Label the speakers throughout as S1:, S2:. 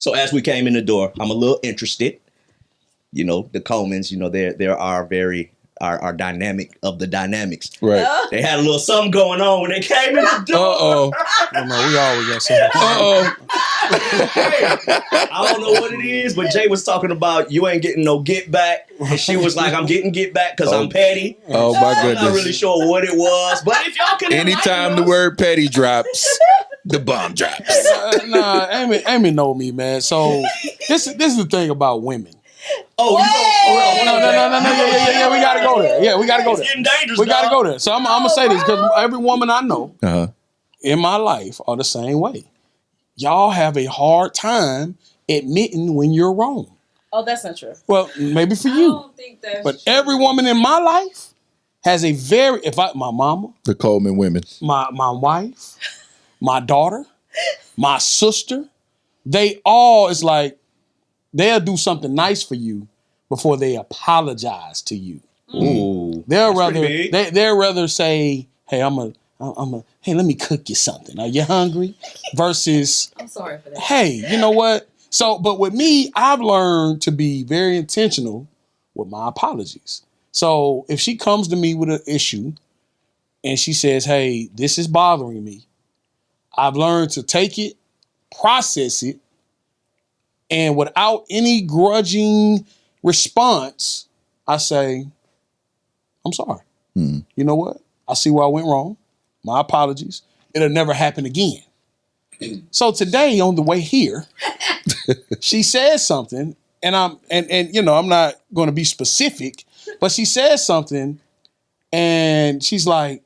S1: So as we came in the door, I'm a little interested. You know, the Colemans, you know, there are very are dynamic of the dynamics.
S2: Right.
S1: They had a little something going on when they came in the door.
S2: Uh-oh.
S3: Oh, no, we always got something.
S2: Uh-oh.
S1: I don't know what it is, but Jay was talking about you ain't getting no get back. And she was like, I'm getting get back because I'm petty.
S2: Oh, my
S1: I'm
S2: goodness.
S1: not really sure what it was. But if y'all can
S2: Anytime the word petty drops, the bomb drops.
S3: Nah, Amy know me, man. So this is the thing about women.
S1: Oh, you
S3: No. Yeah, we gotta go there. Yeah, we gotta go
S1: It's
S3: there.
S1: getting dangerous.
S3: We gotta
S1: dog.
S3: go there. So I'm gonna say this because every woman I know
S2: Uh-huh.
S3: in my life are the same way. Y'all have a hard time admitting when you're wrong.
S4: Oh, that's not true.
S3: Well, maybe for
S4: I
S3: you,
S4: don't think that's
S3: but
S4: true.
S3: every woman in my life has a very my mama,
S2: The Coleman women.
S3: my wife, my daughter, my sister, they all is like they'll do something nice for you before they apologize to you.
S1: Ooh.
S3: They'll
S1: That's
S3: rather
S1: pretty big.
S3: they'll rather say, "Hey, hey, let me cook you something. Are you hungry?" Versus,
S4: I'm sorry for that.
S3: "Hey, you know what?" So, but with me, I've learned to be very intentional with my apologies. So, if she comes to me with an issue and she says, "Hey, this is bothering me," I've learned to take it, process it, and without any grudging response, I say, "I'm sorry. You know what? I see where I went wrong. My apologies. It'll never happen again." So today on the way here, she says something, and I'm not going to be specific, but she says something, and she's like,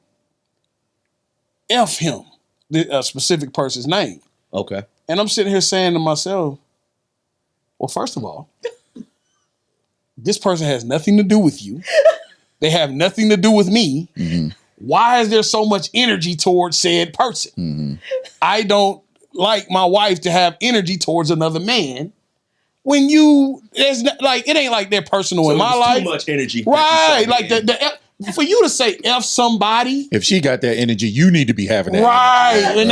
S3: "F him," a specific person's name.
S1: Okay.
S3: And I'm sitting here saying to myself, well, first of all, this person has nothing to do with you. They have nothing to do with me.
S2: Mm-hmm.
S3: Why is there so much energy towards said person?
S2: Mm-hmm.
S3: I don't like my wife to have energy towards another man. When it ain't like they're personal
S1: So
S3: in
S1: it
S3: my
S1: was
S3: life.
S1: too much energy.
S3: Right.
S1: that you said.
S3: For you to say F somebody.
S2: If she got that energy, you need to be having that
S3: Right,
S2: energy.
S3: and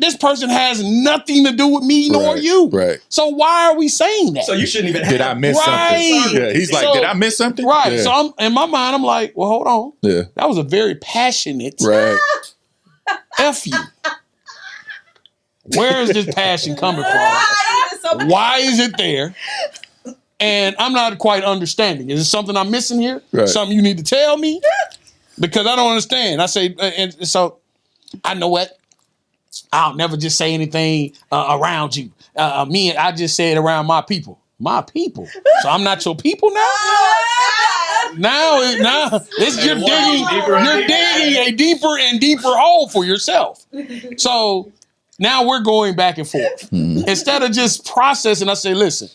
S3: this person has nothing to do with me nor
S2: Right,
S3: you.
S2: right.
S3: So why are we saying that?
S1: So you shouldn't even have
S2: Did I miss
S3: Right.
S2: something? Yeah, he's like,
S3: So-
S2: did I miss something?
S3: Right.
S2: Yeah.
S3: So I'm in my mind, I'm like, well, hold on.
S2: Yeah.
S3: That was a very passionate
S2: Right.
S3: F you. Where is this passion coming from?
S4: So
S3: Why is it there? And I'm not quite understanding. Is it something I'm missing here?
S2: Right.
S3: Something you need to tell me? Because I don't understand. I say, and so I know what? I'll never just say anything around you. I just say it around my people. My people. So I'm not your people now? Now it's you're digging a deeper and deeper hole for yourself. So now we're going back and forth. Instead of just processing, I say, listen,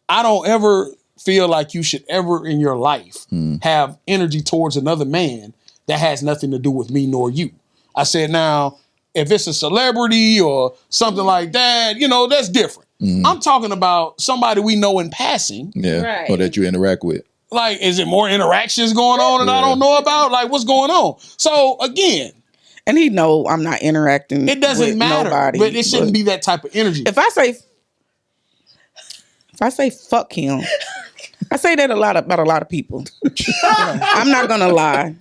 S3: I don't ever feel like you should ever in your life have energy towards another man that has nothing to do with me nor you. I said, now, if it's a celebrity or something like that, that's different. I'm talking about somebody we know in passing.
S2: Yeah.
S4: Right.
S2: Or that you interact with.
S3: Like, is it more interactions going on that I don't know about? Like, what's going on? So, again,
S5: And he know I'm not interacting.
S3: it doesn't
S5: with
S3: matter.
S5: nobody,
S3: But it shouldn't be that type of energy.
S5: If I say fuck him, I say that about a lot of people. I'm not gonna lie.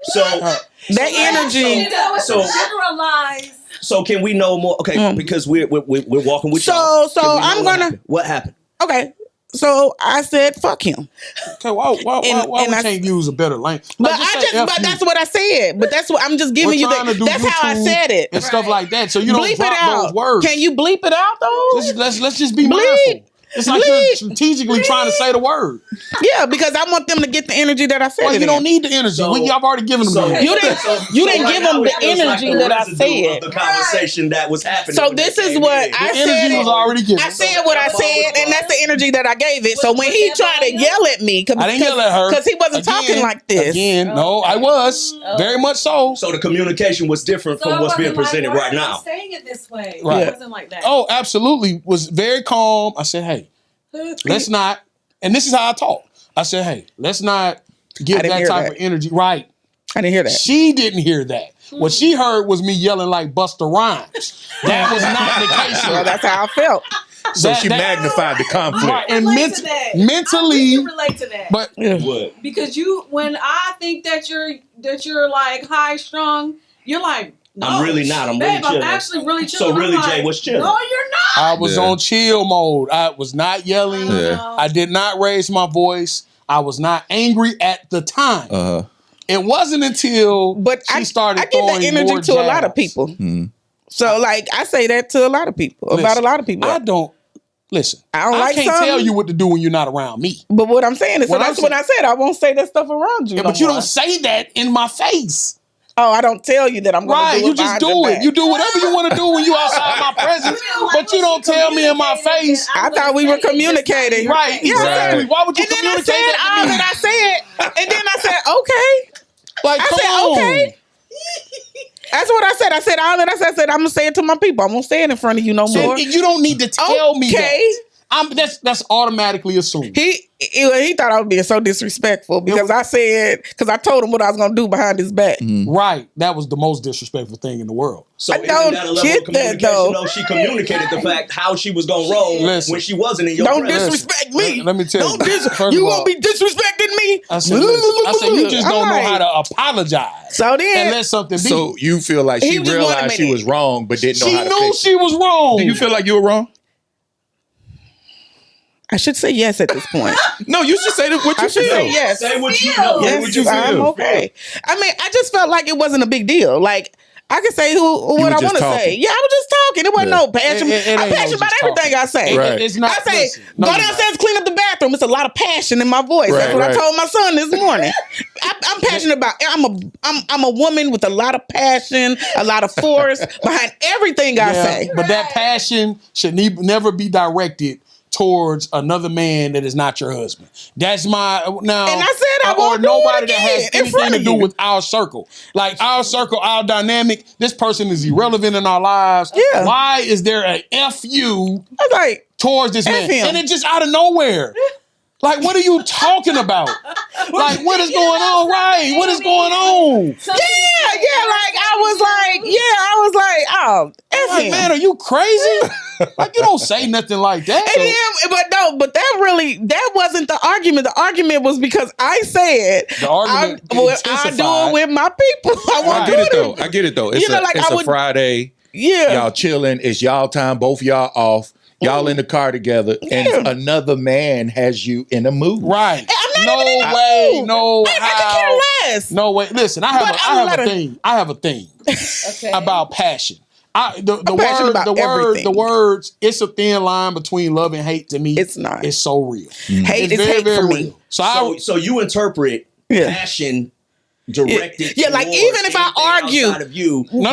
S1: So
S5: That energy.
S1: So-
S4: generalize.
S1: so can we know more? Okay, because we're walking with
S5: So-
S1: y'all.
S5: so
S1: Can we know
S5: I'm
S1: what
S5: gonna-
S1: happened? What happened?
S5: Okay, so I said fuck him,
S3: Okay, why
S5: and
S3: we
S5: I-
S3: can't use a better language?
S5: but
S3: Like, F you.
S5: that's what I said. But that's what I'm just giving you.
S3: We're trying to do
S5: That's how I
S3: YouTube
S5: said it.
S3: and stuff like that. So you don't
S5: Bleep it
S3: drop those
S5: out.
S3: words.
S5: Can you bleep it out though?
S3: Let's just be
S5: Bleep.
S3: mindful. It's like you're
S5: Bleep.
S3: strategically trying to say the word.
S5: Yeah, because I want them to get the energy that I said.
S3: Well,
S5: it
S3: you don't
S5: in.
S3: need the energy.
S1: So-
S3: I've already given them
S1: So-
S3: the energy.
S5: You didn't
S1: right
S5: give
S1: now
S5: them
S1: it
S5: the
S1: feels like
S5: energy
S1: the
S5: that I
S1: residue
S5: said.
S1: of the conversation that was happening.
S5: So
S1: when they
S5: this is
S1: came
S5: what
S1: in.
S5: I
S3: The energy
S5: said.
S3: was already given.
S5: I said what I said, and that's the energy that I gave it. So when he tried to yell at me,
S3: I didn't yell at her
S5: because he wasn't talking like this.
S3: Again, no, I was very much so.
S1: So the communication was different from what's being presented right now.
S4: Saying it this way.
S3: Right.
S4: It wasn't like that.
S3: Oh, absolutely. Was very calm. I said, hey, let's not. And this is how I talk. I said, hey, let's not give
S5: I didn't
S3: that
S5: hear
S3: type
S5: that.
S3: of energy. Right.
S5: I didn't hear that.
S3: She didn't hear that. What she heard was me yelling like Busta Rhymes. That was not the case.
S5: Well, that's how I felt.
S2: So she magnified the conflict.
S3: Right, and
S4: Relate to that. I
S3: mentally,
S4: can relate to that.
S3: but
S1: What?
S4: Because when I think that you're like high strung, you're like, no,
S1: I'm really not. I'm really
S4: babe,
S1: chilling.
S4: I'm actually really chilling.
S1: So really,
S4: I'm
S1: Jay
S4: like,
S1: was chilling.
S4: No, you're not.
S3: I was
S2: Yeah.
S3: on chill mode. I was not yelling.
S2: Yeah.
S3: I did not raise my voice. I was not angry at the time.
S2: Uh-huh.
S3: It wasn't until
S5: But
S3: she started
S5: I give that
S3: throwing
S5: energy
S3: more
S5: to a lot of
S3: jabs.
S5: people.
S2: Mm-hmm.
S5: So, like, I say that to a lot of people, about a lot of people.
S3: I don't listen.
S5: I don't like
S3: can't
S5: something.
S3: tell you what to do when you're not around me.
S5: But what I'm saying is, so
S3: What I'm
S5: that's what I said. I won't say that stuff around you.
S3: Yeah,
S5: no
S3: but you
S5: more.
S3: don't say that in my face.
S5: Oh, I don't tell you that I'm going to
S3: Right,
S5: do it.
S3: you just
S5: behind your
S3: do it.
S5: back.
S3: You do whatever you want to do when you outside my presence, but you don't tell me in my face.
S5: I thought we were communicating.
S3: Right,
S5: Yeah.
S3: exactly. Why would you
S5: And then I
S3: communicate
S5: said
S3: that
S5: all
S3: to me?
S5: that I said, and then I said, okay.
S3: Like,
S5: I
S3: come
S5: said,
S3: on.
S5: okay. That's what I said. I said all that I said, I'm gonna say it to my people. I'm gonna say it in front of you no more.
S3: And you don't need to tell me
S5: Okay.
S3: that. That's automatically assumed.
S5: He thought I was being so disrespectful because I told him what I was gonna do behind his back.
S3: Right. That was the most disrespectful thing in the world.
S1: So
S5: I
S1: isn't
S5: don't
S1: that a level
S5: get
S1: of
S5: that,
S1: communication?
S5: though.
S1: No, she communicated the fact how she was gonna roll
S3: Listen.
S1: when she wasn't in your
S5: Don't
S1: presence.
S5: disrespect me.
S3: Let me tell you. First
S5: You
S3: of all,
S5: won't be disrespecting me.
S3: I said, you just don't know how to apologize.
S5: So then,
S3: And let something be.
S2: So you feel like
S5: He
S2: she
S5: just wanted
S2: realized
S5: me
S2: she
S5: to-
S2: was wrong, but didn't know
S3: she
S2: how to
S3: knew
S2: fix it.
S3: she was wrong.
S2: Do you feel like you were wrong?
S5: I should say yes at this point.
S2: No, you should say what you
S5: I should
S2: feel.
S5: say yes.
S1: Say what you
S4: Feel.
S1: know.
S5: Yes,
S2: would you
S5: I'm
S2: feel?
S5: okay. I mean, I just felt like it wasn't a big deal. Like I could say what
S2: were
S5: I
S2: just
S5: want to say.
S2: talking.
S5: Yeah, I was just talking. It wasn't
S2: Yeah.
S5: no passion.
S3: It
S5: I'm
S3: ain't no
S5: passionate about
S3: just
S5: everything I say.
S2: Right.
S3: It's not.
S5: I say,
S3: listen, no,
S5: go
S3: you're not.
S5: downstairs, clean up the bathroom. It's a lot of passion in my voice. That's
S2: Right,
S5: what I
S2: right.
S5: told my son this morning. I'm passionate about. I'm a woman with a lot of passion, a lot of force behind everything I
S3: Yeah,
S5: say.
S3: but that passion should never be directed towards another man that is not your husband. That's my now.
S5: And I said I
S3: or
S5: won't do
S3: nobody
S5: it
S3: that has
S5: again in front
S3: anything to
S5: of
S3: do
S5: you.
S3: with our circle. Like our circle, our dynamic. This person is irrelevant in our lives.
S5: Yeah.
S3: Why is there a FU
S5: I was like,
S3: towards this man?
S5: him.
S3: And it just out of nowhere. Like, what are you talking about? Like, what is going on? Right? What is going on?
S5: yeah, like I was like, oh, F
S3: Like,
S5: him.
S3: man, are you crazy? Like, you don't say nothing like that.
S5: And then, but that wasn't the argument. The argument was because I said
S3: The argument
S5: I do
S3: intensified.
S5: it with my people. I
S2: I
S5: want to
S2: get
S5: do
S2: it though. I get it though. It's
S5: I
S2: a
S5: would-
S2: Friday.
S5: Yeah.
S2: Y'all chilling. It's y'all time. Both y'all off. Y'all in the car together, and
S5: Yeah.
S2: another man has you in a mood.
S3: Right.
S5: I'm
S3: No
S5: not even in that
S3: way.
S5: mood.
S3: No
S5: I
S3: how.
S5: could care less.
S3: No way. Listen, I
S5: But
S3: have
S5: I'm
S3: a
S5: not a-
S3: thing. I have a thing
S4: Okay.
S3: about passion. The
S5: I'm passionate about everything.
S3: the words, it's a thin line between love and hate to me.
S5: It's not.
S3: It's so real.
S5: Hate
S3: It's
S5: is hate for me.
S3: So,
S1: So you interpret
S5: Yeah.
S1: passion directed.
S5: Yeah, like,
S1: towards
S5: even if I
S1: anything
S5: argue-
S1: outside of you,
S3: No,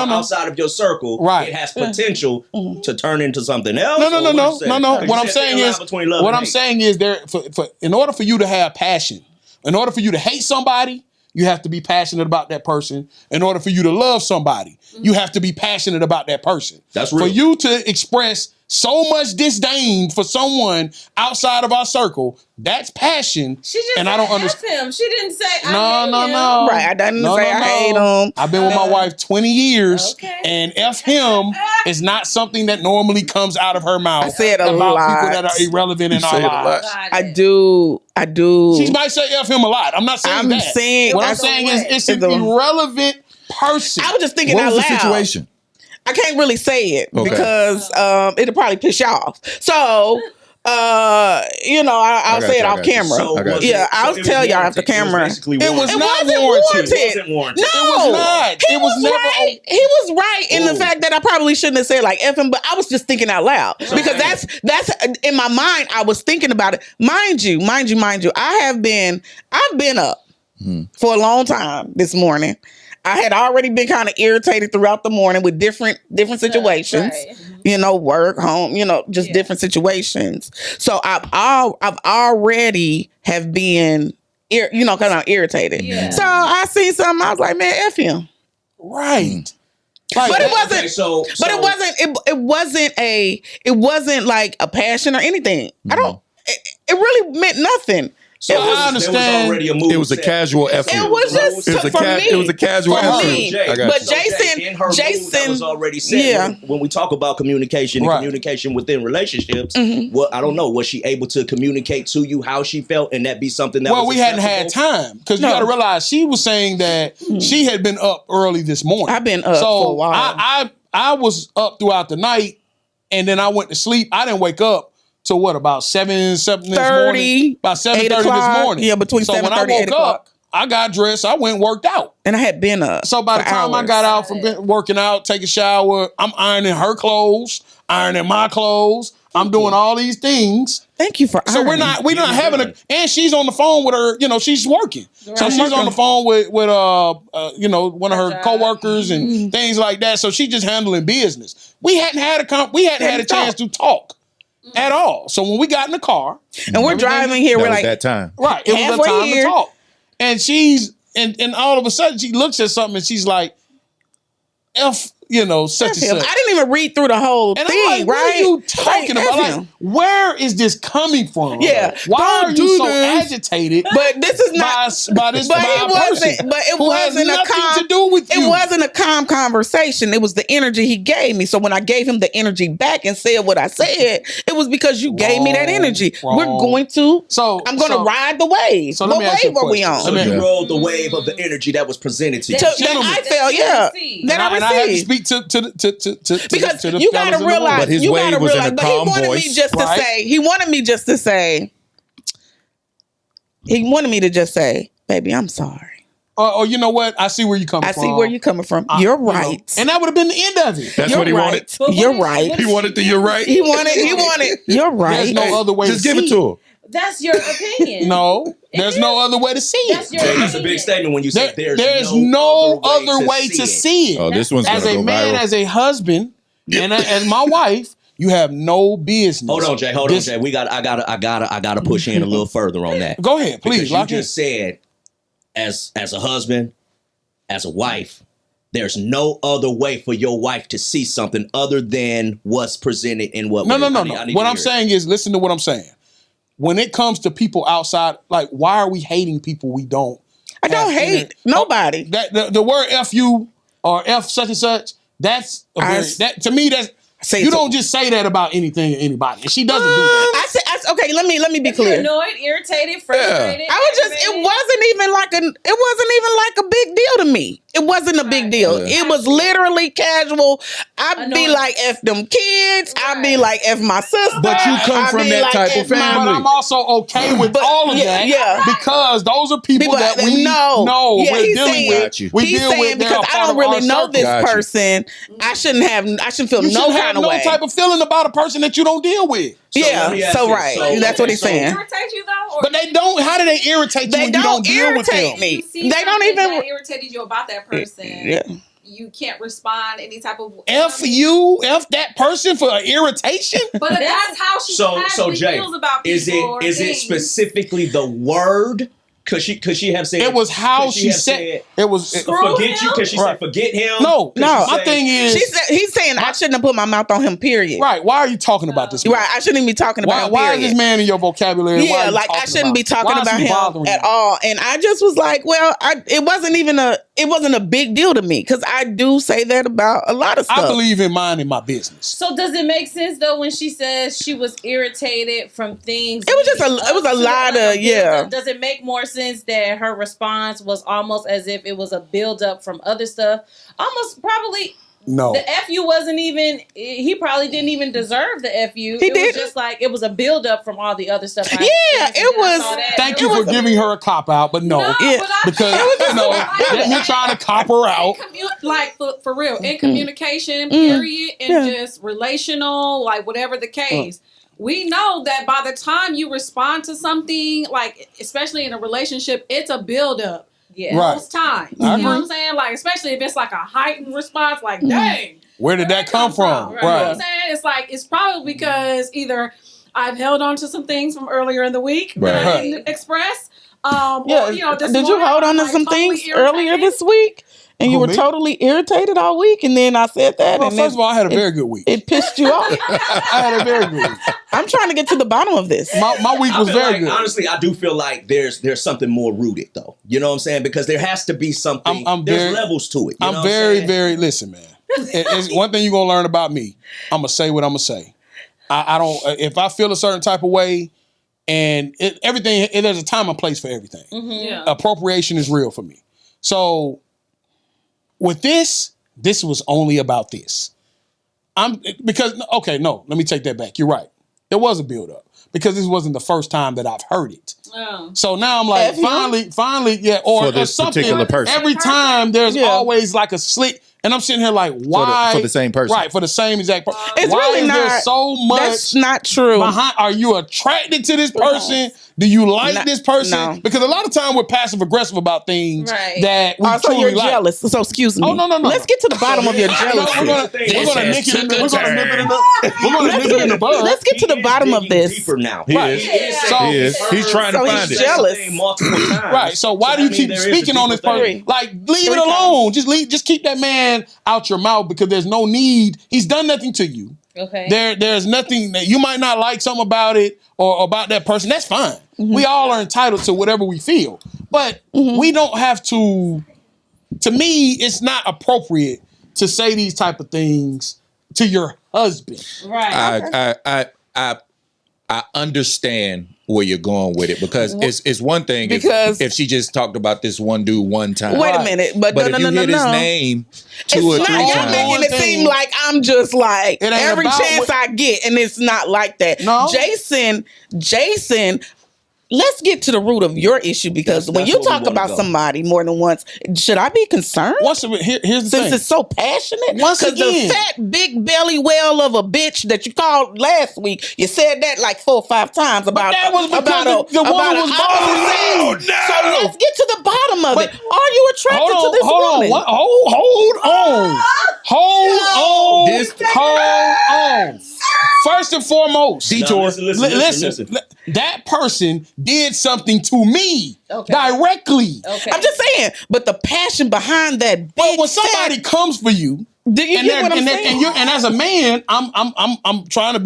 S1: outside of your circle,
S3: Right.
S1: It has potential to turn into something else.
S3: no.
S1: or what you saying?
S3: What
S1: You
S3: I'm
S1: said
S3: saying
S1: thin line
S3: is,
S1: between love
S3: what
S1: and
S3: I'm
S1: hate.
S3: saying is, there for in order for you to have passion, in order for you to hate somebody, you have to be passionate about that person. In order for you to love somebody, you have to be passionate about that person.
S1: That's
S3: For
S1: real.
S3: you to express so much disdain for someone outside of our circle, that's passion.
S4: She just
S3: and I don't
S4: said
S3: understand.
S4: F him. She didn't say I hate him.
S3: No.
S5: Right, I didn't say I hate him.
S3: I've been with my wife 20 years,
S4: Okay.
S3: and F him is not something that normally comes out of her mouth.
S5: I said a
S3: about
S5: lot.
S3: people that are irrelevant in
S2: You
S3: our
S2: say it a lot.
S3: lives.
S4: Got
S5: I
S4: it.
S5: do.
S3: She might say F him a lot. I'm not saying
S5: I'm
S3: that.
S5: saying-
S3: what I'm
S5: that's
S3: saying
S4: the
S3: is
S4: way.
S3: it's an
S5: It's a-
S3: irrelevant person.
S5: I was just thinking
S2: What
S5: out
S2: was the
S5: loud.
S2: situation?
S5: I can't really say it
S2: Okay.
S5: because it'll probably piss you off. So, I'll
S2: got
S5: say
S2: you,
S5: it
S2: I
S5: off
S2: got you.
S5: camera.
S2: I got you.
S5: Yeah, I'll
S1: it was
S5: tell y'all
S1: warranted.
S5: after camera.
S1: It was basically
S3: It was
S1: warranted.
S3: not
S5: wasn't
S3: warranted.
S5: warranted.
S1: It wasn't warranted.
S5: No,
S3: It was not.
S5: He
S3: It was never
S5: right. He was right in the
S1: Ooh.
S5: fact that I probably shouldn't have said like F him, but I was just thinking out loud because that's in my mind. I was thinking about it. Mind you. I've been up for a long time this morning. I had already been kind of irritated throughout the morning with different situations.
S4: Right.
S5: Work, home, just
S4: Yeah.
S5: different situations. So I've already have been, kind of irritated.
S4: Yeah.
S5: So I seen something. I was like, man, F him.
S3: Right. Like,
S5: But it
S3: that-
S5: wasn't.
S1: Okay, so
S5: But it wasn't like a passion or anything. I don't. It really meant nothing.
S3: So
S5: It was-
S3: I understand.
S1: There was already a move
S2: It was a
S1: set.
S2: casual effort.
S5: It was just
S2: It was a
S5: for me.
S2: it was a casual
S3: For
S2: effort.
S5: me.
S2: I got
S5: But
S2: you.
S1: So
S5: Jason-
S1: in her move, that
S5: Jason-
S1: was already set.
S5: yeah.
S1: When we talk about communication and
S3: Right.
S1: communication within relationships,
S5: Mm-hmm.
S1: well, I don't know, was she able to communicate to you how she felt, and that be something that
S3: Well,
S1: was
S3: we hadn't had
S1: acceptable?
S3: time because
S5: No.
S3: you got to realize she was saying that she had been up early this morning.
S5: I've been up
S3: so
S5: for a while.
S3: I was up throughout the night, and then I went to sleep. I didn't wake up till what, about 7 this
S5: 30,
S3: morning? About 7:30 this
S5: o'clock.
S3: morning.
S5: Yeah, between
S3: so when I
S5: 7:30
S3: woke
S5: 8 o'clock.
S3: up, I got dressed. I went and worked out.
S5: And I had been up.
S3: So by the
S5: for
S3: time I
S5: hours.
S3: got out from working out, take a shower, I'm ironing her clothes, ironing my clothes. I'm doing all these things.
S5: Thank you for
S3: So we're
S5: ironing.
S3: not having a, and she's on the phone with her, she's working. So
S4: Right.
S3: she's on the phone with one of her
S4: Job.
S3: coworkers and things like that. So she's just handling business. We hadn't had a chance to talk at all. So when we got in the car,
S5: And we're driving here.
S2: That
S5: We're
S2: was
S5: like,
S2: that time.
S3: right, it was
S5: Halfway
S3: a time
S5: here.
S3: to talk. And she's and all of a sudden she looks at something and she's like, such and
S5: I
S3: such.
S5: didn't even read through the whole
S3: And
S5: thing,
S3: I'm like,
S5: right?
S3: what are you talking
S5: Like,
S3: about?
S5: F
S3: Like,
S5: him.
S3: where is this coming from?
S5: Yeah,
S3: Why
S5: don't
S3: are you
S5: do
S3: so
S5: this.
S3: agitated
S5: But this is not.
S3: by this
S5: But
S3: by
S5: it
S3: a
S5: wasn't.
S3: person
S5: But it
S3: who has
S5: wasn't a
S3: nothing
S5: calm.
S3: to do with you?
S5: It wasn't a calm conversation. It was the energy he gave me. So when I gave him the energy back and said what I said, it was because you gave me that
S3: Wrong,
S5: energy.
S3: wrong.
S5: We're going to.
S3: So
S5: I'm going to
S3: so-
S5: ride the wave.
S3: so let
S5: What
S3: me ask you
S5: wave
S3: a
S5: were we
S3: question.
S5: on?
S1: So
S3: Let me-
S1: you rode the wave of the energy that was presented to you.
S5: That
S3: Gentlemen.
S5: I felt, yeah.
S4: received.
S5: That
S3: and
S5: I
S3: I have to
S5: received.
S3: speak to
S5: Because
S3: to the
S5: you
S3: fellas
S5: got to
S3: in the
S5: realize,
S3: room.
S2: But his
S5: you
S2: wave
S5: got to
S2: was in
S5: realize,
S2: a
S5: but he
S2: calm
S5: wanted me
S2: voice.
S5: just to
S3: Right.
S5: say, he wanted me just to say, baby, I'm sorry.
S3: Or you know what? I see where you're coming
S5: I
S3: from.
S5: see where you're coming from. You're right.
S3: And that would have been the end of it.
S2: That's
S5: You're
S2: what he
S5: right.
S2: wanted.
S4: But
S5: You're
S4: what
S5: right.
S4: what
S2: He wanted the you're right.
S5: He wanted, you're right.
S3: There's no other way
S2: Just
S3: to
S2: give it
S3: see
S2: to her.
S4: That's your opinion.
S3: No, there's no other way to see
S4: That's
S3: it.
S4: your
S1: That's a big statement when you say
S3: There's no other way to see it.
S2: Oh, this one's
S3: As
S2: gonna
S3: a
S2: go
S3: man,
S2: viral.
S3: as a husband, and as my wife, you have no business.
S1: Hold on, Jay. Hold on, Jay. I gotta push in a little further on that.
S3: Go ahead, please.
S1: Because you
S3: Lock in.
S1: just said, as a husband, as a wife, there's no other way for your wife to see something other than what's presented in what.
S3: No.
S1: I need
S3: What
S1: to
S3: I'm
S1: hear it.
S3: saying is, listen to what I'm saying. When it comes to people outside, like, why are we hating people we don't?
S5: I don't
S3: have
S5: hate nobody.
S3: That the word "f you" or "f such and such." That's that to me. That's
S5: Say
S3: you
S5: it to-
S3: don't just say that about anything or anybody, and she doesn't do that.
S5: Okay, let me be
S4: If you're
S5: clear.
S4: annoyed, irritated, frustrated.
S5: I was just. It wasn't even like a big deal to me. It wasn't a big deal.
S2: Yeah.
S5: It was literally casual. I'd be
S4: Annoying.
S5: like, F them kids. I'd be
S4: Right.
S5: like, F my sister.
S2: But you come
S5: I'd
S2: from
S5: be
S2: that
S5: like,
S2: type of
S5: F my-
S2: family.
S3: But I'm also okay with
S5: But-
S3: all of
S5: yeah,
S3: that,
S5: yeah.
S3: because those are people that we know
S5: Yeah,
S3: we're
S5: he's
S3: dealing
S5: saying,
S3: with.
S2: Got you.
S3: We
S5: he's
S3: deal
S5: saying
S3: with they're
S5: because
S3: a
S5: I
S3: part
S5: don't
S3: of our
S5: really know
S3: circle.
S5: this
S2: Got you.
S5: person. I shouldn't feel
S3: You
S5: no
S3: shouldn't have
S5: kind of
S3: no
S5: way.
S3: type of feeling about a person that you don't deal with.
S1: So let me
S5: Yeah,
S1: ask
S5: so
S1: you,
S5: right.
S1: so-
S5: That's what he's
S1: so-
S5: saying.
S4: irritate you though, or
S3: But they don't. How do they irritate you
S5: They
S3: when you don't
S5: don't
S3: deal with
S5: irritate
S3: them?
S5: me.
S4: you see
S5: They don't
S4: something
S5: even.
S4: that irritated you about that person.
S5: Yeah.
S4: You can't respond any type of
S3: F you, F that person for irritation.
S4: But if that's how she
S1: So
S4: casually
S1: Jay,
S4: feels about people.
S1: is it
S4: or
S1: is it
S4: things.
S1: specifically the word? Could she have said
S3: It was how
S1: could
S3: she
S1: have
S3: said. It was.
S4: Screw
S1: forget you?
S4: him?
S1: Could she
S3: Right.
S1: say forget him?
S3: No,
S1: Could
S5: no.
S1: she
S3: My
S1: say-
S3: thing is,
S5: She said he's saying I shouldn't have put my mouth on him. Period.
S3: right. Why are you talking about this? man?
S5: Right. I shouldn't even be talking
S3: Why,
S5: about him.
S3: why is
S5: period.
S3: this man in your vocabulary? Why are
S5: Yeah,
S3: you
S5: like I
S3: talking
S5: shouldn't be
S3: about
S5: talking
S3: Why is
S5: about
S3: he
S5: him
S3: bothering
S5: at
S3: you?
S5: all. And I just was like, well, it wasn't a big deal to me because I do say that about a lot of stuff.
S3: I believe in minding my business.
S4: So does it make sense though when she says she was irritated from things?
S5: It was just
S4: leading
S5: it was
S4: up
S5: a
S4: to
S5: lot
S4: like
S5: of
S4: build-up? Does it make more sense that her response was almost as if it was a build up from other stuff? Almost probably
S3: No.
S4: the FU wasn't even. He probably didn't even deserve the FU.
S5: He
S4: it was
S5: didn't.
S4: just like it was a build up from all the other stuff.
S5: Yeah,
S4: experienced,
S5: it
S4: and then I
S5: was-
S4: saw that.
S3: Thank
S4: It
S3: you
S4: was-
S3: for giving her a cop out, but no.
S4: No,
S5: Yeah,
S4: but I
S3: Because
S4: think-
S3: you're trying to cop her out.
S4: like for real in communication period and
S5: Yeah.
S4: just relational, like whatever the case, we know that by the time you respond to something, like especially in a relationship, it's a build up.
S5: Yeah.
S3: Right.
S4: Most times,
S3: I
S4: you know what
S3: agree.
S4: I'm saying? Like especially if it's like a heightened response, like dang,
S3: Where did that come from?
S4: Right. You know what I'm
S3: Right.
S4: saying? It's like it's probably because either I've held on to some things from earlier in the week that I
S3: Right.
S4: didn't express.
S5: Yeah.
S4: Or, you know, this
S5: Did you
S4: morning
S5: hold
S4: I
S5: on to
S4: was,
S5: some
S4: like, totally
S5: things earlier
S4: irritated.
S5: this week? And you
S3: Who,
S5: were
S3: me?
S5: totally irritated all week, and then I said that,
S3: Well,
S5: and
S3: first of all, I had a very good week.
S5: it pissed you off.
S3: I had a very good week.
S5: I'm trying to get to the bottom of this.
S3: My week
S1: I
S3: was
S1: feel
S3: very
S1: like,
S3: good.
S1: honestly, I do feel like there's something more rooted though. You know what I'm saying? Because there has to be something.
S3: I'm
S1: there's
S3: very-
S1: levels to it. You know
S3: I'm
S1: what
S3: very,
S1: saying?
S3: very. Listen, man. It's one thing you're gonna learn about me. I'm gonna say what I'm gonna say. I don't. If I feel a certain type of way, and everything, there's a time and place for everything.
S4: Yeah.
S3: Appropriation is real for me. So with this was only about this. Let me take that back. You're right. There was a build up because this wasn't the first time that I've heard it.
S4: Oh.
S3: So now I'm like,
S5: F you?
S3: finally, yeah, or
S2: For this
S3: something.
S2: particular person.
S3: Every time there's
S5: Yeah.
S3: always like a slick, and I'm sitting here like, why
S2: for the same person.
S3: Right, for the same exact person.
S5: It's
S3: Why
S5: really
S3: is there
S5: not.
S3: so
S5: That's
S3: much
S5: not true.
S3: behind? Are you attracted to this person? Do you like
S5: No,
S3: this person?
S5: no.
S3: Because a lot of time we're passive aggressive about things
S4: Right.
S3: that we
S5: Also,
S3: truly
S5: you're
S3: like.
S5: jealous. So excuse me.
S3: Oh, no.
S5: Let's get to the bottom of your
S3: No,
S5: jealousy.
S3: we're gonna
S1: This
S3: nip
S2: has
S3: it in
S2: took a
S3: we're gonna nip it in
S2: turn.
S3: the bud.
S5: Let's get to the
S1: He is
S5: bottom of
S1: digging
S5: this.
S1: Deeper now.
S3: Right.
S1: He is
S3: So-
S1: saying
S3: He
S2: is.
S1: this
S2: He's trying to
S5: So he's
S2: find it.
S5: jealous.
S1: multiple times.
S3: Right. So why do you
S1: that
S3: keep
S1: means there is a
S3: speaking on this
S1: deeper
S3: person?
S1: thing.
S3: Like, leave it
S5: Three
S3: alone. Just keep that man out your mouth because there's no need. He's done nothing to you.
S4: Okay.
S3: There's nothing that you might not like something about it or about that person. That's fine. We all are entitled to whatever we feel. But we don't have to me, it's not appropriate to say these type of things to your husband.
S4: Right.
S2: I understand where you're going with it because it's one thing
S5: Because-
S2: if she just talked about this one dude one time.
S5: Wait a minute, but
S2: But
S5: no,
S2: if
S5: no,
S2: you
S5: no,
S2: hit
S5: no.
S2: his name
S5: It's
S2: two or
S5: not.
S2: three
S5: You're
S2: times,
S5: making it
S3: One
S5: seem
S3: thing-
S5: like I'm just like
S3: It ain't
S5: every
S3: about
S5: chance
S3: what-
S5: I get, and it's not like that.
S3: No.
S5: Jason. Let's get to the root of your issue because
S1: That's
S5: when you
S1: where we
S5: talk
S1: wanna
S5: about
S1: go.
S5: somebody more than once, should I be concerned?
S3: Here's the
S5: Since
S3: thing.
S5: it's so passionate,
S3: Once
S5: the
S3: again-
S5: fat big belly whale of a bitch that you called last week, you said that like 4 or 5 times about
S3: that was because
S5: about
S3: the woman
S5: about
S3: was
S5: an opposite
S3: bold.
S5: sex. So let's get to the bottom of it. Are you attracted to this woman?
S3: Hold on.
S2: This-
S3: Hold on. First and foremost,
S2: Detour.
S1: Listen.
S3: that person did something to me directly.
S4: Okay.
S5: I'm just saying, but the passion behind that
S3: But
S5: big
S3: when somebody comes for you,
S5: do you
S3: and,
S5: get what I'm saying?
S3: and as a man, I'm trying to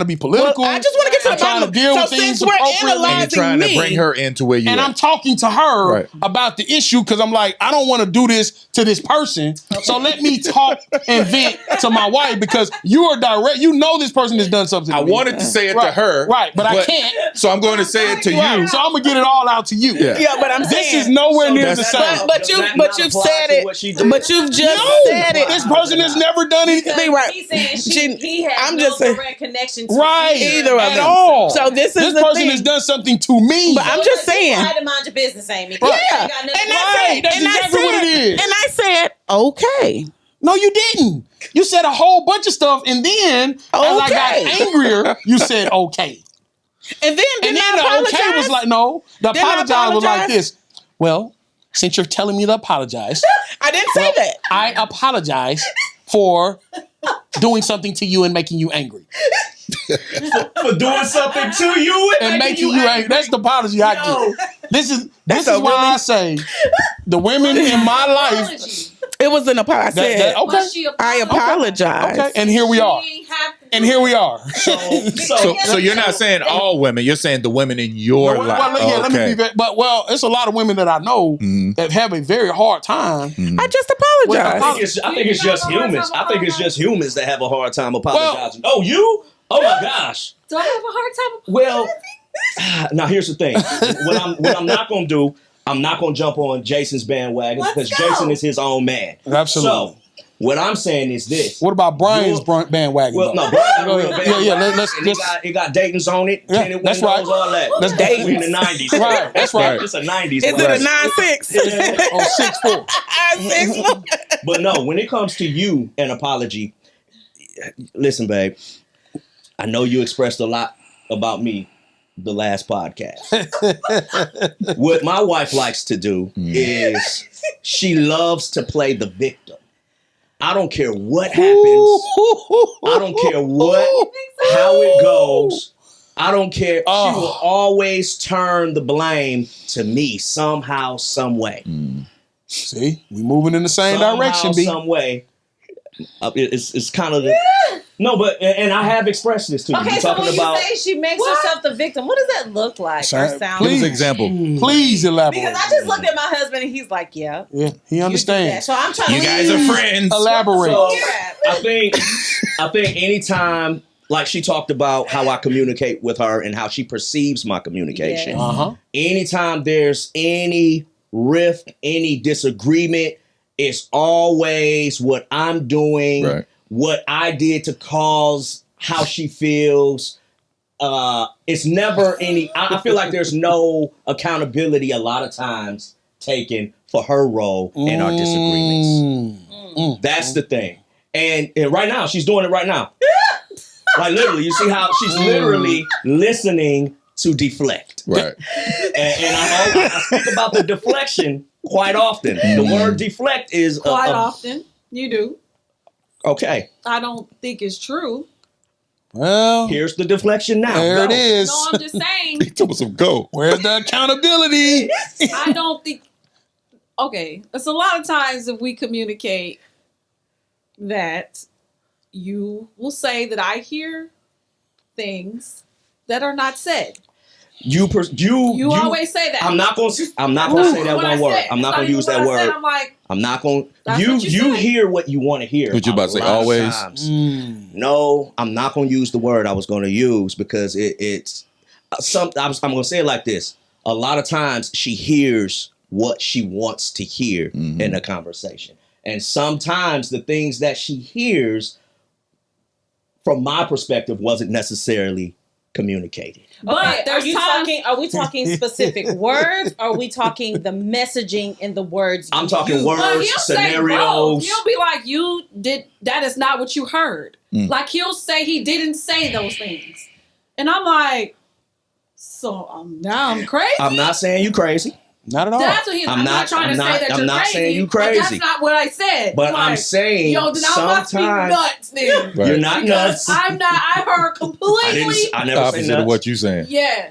S3: be political.
S5: Well, I just want to get to the
S3: I'm trying
S5: bottom.
S3: to deal
S5: So
S3: with things
S5: since we're
S3: appropriately.
S2: and you're
S5: analyzing
S2: trying
S5: me,
S2: to bring her into where you
S3: And
S2: at.
S3: I'm talking to her
S2: Right.
S3: about the issue because I'm like, I don't want to do this to this person. So let me talk and vent to my wife because you are direct. You know this person has done something to
S2: I
S3: me.
S2: wanted to say it to
S3: Right,
S2: her.
S3: right, but I can't.
S2: So I'm going to say it to
S3: Right,
S2: you.
S3: so I'm gonna get it all out to you.
S2: Yeah.
S5: yeah, but I'm
S3: This
S5: saying
S3: is nowhere near
S1: does
S3: the
S1: that
S3: same.
S1: not-
S5: But you,
S1: Does that
S5: but
S1: not
S5: you've
S1: apply
S5: said
S1: to
S5: it.
S1: what she did?
S5: But you've just
S3: No,
S5: said it.
S3: this person has never done anything.
S5: Be right.
S6: He's saying
S5: She-
S6: he has
S5: I'm
S6: no
S5: just saying-
S6: direct connection to
S3: Right.
S5: Either of
S3: At
S5: them.
S3: all.
S5: So this is
S3: This
S5: the
S3: person
S5: thing.
S3: has done something to me.
S5: But I'm just saying.
S6: Try to mind your business, Amy.
S3: Right.
S5: Yeah,
S6: Ain't got nothing
S5: and
S6: to
S5: I
S6: do.
S5: said,
S3: Right, that's
S5: and I
S3: exactly what
S5: said-
S3: it is.
S5: And I said, okay.
S3: No, you didn't. You said a whole bunch of stuff, and then as I got
S5: Okay.
S3: angrier, you said okay.
S5: And then
S3: And
S5: didn't
S3: then
S5: I
S3: the
S5: apologize?
S3: okay was like, no. The
S5: Didn't I
S3: apologize was like
S5: apologize?
S3: this. Well, since you're telling me to apologize,
S5: I didn't say that.
S3: I apologize for doing something to you and making you angry.
S1: For doing something to you
S3: And making you angry. That's the apology I give. This is
S5: a
S3: why
S5: really-
S3: I say the women in my life.
S5: It was an apology. I said,
S3: that- okay.
S6: But she
S5: I apologize.
S3: Okay, and here we are.
S6: She ain't have to
S3: And
S6: do
S3: here we
S6: that.
S3: are.
S2: So you're not saying all women. You're saying the women in your life.
S3: Well, yeah, let me be very, but it's a lot of women that I know
S2: Mhm.
S3: that have a very hard time.
S5: I just apologize.
S1: I think it's just humans. I think it's just humans that have a hard time apologizing. Oh, you? Oh my gosh.
S6: Do I have a hard time?
S1: Well, now here's the thing. What I'm not gonna do, I'm not gonna jump on Jason's bandwagon
S6: Let's
S1: because
S6: go.
S1: Jason is his own man.
S3: Absolutely.
S1: So what I'm saying is this.
S3: What about Brian's
S1: You're-
S3: bandwagon?
S1: Well,
S3: though?
S1: no, Brian,
S3: Go ahead. let's
S1: it got Dayton's on it.
S3: Yeah,
S1: tinted
S3: that's
S1: windows,
S3: right.
S1: all that.
S3: That's
S1: Dayton. We in
S5: Dayton's.
S1: the 90s.
S3: Right, that's right.
S1: It's a 90s.
S5: Is
S1: wedding.
S5: it a 9-6?
S3: on 6'4".
S5: 6'4".
S1: But no, when it comes to you, an apology, listen, babe, I know you expressed a lot about me the last podcast. What my wife likes to do is she loves to play the victim. I don't care what happens. I don't care how it goes. I don't care. She will always turn the blame to me somehow, some way.
S3: See, we moving in the same
S1: Somehow,
S3: direction, B.
S1: some way. It's kind of no, but and I have expressed this to you.
S6: Okay,
S1: You're
S6: so
S1: talking
S6: when
S1: about
S6: you say she makes herself the victim, what does that look like?
S3: Sorry,
S6: Or sound?
S2: Give us
S3: please.
S2: an example.
S3: Please elaborate.
S6: Because I just looked at my husband and he's like, "Yeah,
S3: Yeah, he
S6: you do that."
S3: understands.
S6: So I'm trying
S2: You
S6: to
S2: guys are friends.
S3: Elaborate.
S1: So,
S6: Yeah.
S1: I think anytime, like she talked about how I communicate with her and how she perceives my communication.
S3: Uh-huh.
S1: Anytime there's any rift, any disagreement, it's always what I'm doing,
S2: Right.
S1: what I did to cause how she feels. It's never any. I feel like there's no accountability a lot of times taken for her role in our disagreements. That's the thing. And right now, she's doing it right now. Like literally, you see how she's literally listening to deflect.
S2: Right.
S1: And I speak about the deflection quite often. The word deflect is
S4: Quite often. You do.
S1: Okay.
S4: I don't think it's true.
S3: Well,
S1: Here's the deflection now.
S3: there it
S1: Go.
S3: is.
S4: No, I'm just saying.
S2: He told us some go.
S3: Where's the accountability?
S4: I don't think. Okay, it's a lot of times if we communicate that you will say that I hear things that are not said.
S1: You
S4: always say that.
S1: I'm not gonna say that
S4: What I
S1: one word.
S4: said.
S1: I'm not
S4: That's
S1: gonna use
S4: even
S1: that
S4: what I said.
S1: word.
S4: I'm like,
S1: I'm not gonna.
S4: That's
S1: You
S4: what you
S1: you
S4: said.
S1: hear what you want to hear.
S2: What you about to say,
S1: a lot of
S2: always?
S1: times. No, I'm not gonna use the word I was gonna use because it's some. I'm gonna say it like this. A lot of times she hears what she wants to hear in a conversation, and sometimes the things that she hears, from my perspective, wasn't necessarily communicated.
S4: but
S6: Okay,
S4: there's times.
S6: Are we talking specific words? Or are we talking the messaging in the words?
S1: I'm
S6: you
S1: talking
S6: use?
S1: words.
S4: But he'll say both.
S1: Scenarios.
S4: He'll be like, "You did that is not what you heard."
S2: Mm.
S4: Like he'll say he didn't say those things, and I'm like, "So now I'm crazy."
S1: I'm not saying you crazy,
S3: Not at all.
S4: That's what he's. I'm not trying to say that
S1: I'm
S4: you're
S1: not
S4: crazy.
S1: saying you
S4: But
S1: crazy.
S4: that's not what I said.
S1: but I'm
S4: Like,
S1: saying
S4: yo, then I must be
S1: sometimes
S4: nuts then.
S2: Right.
S1: you're not
S4: Because
S1: nuts.
S4: I'm not. I heard completely.
S1: I never say
S2: Opposite
S1: nuts.
S2: of what you saying.
S4: Yeah,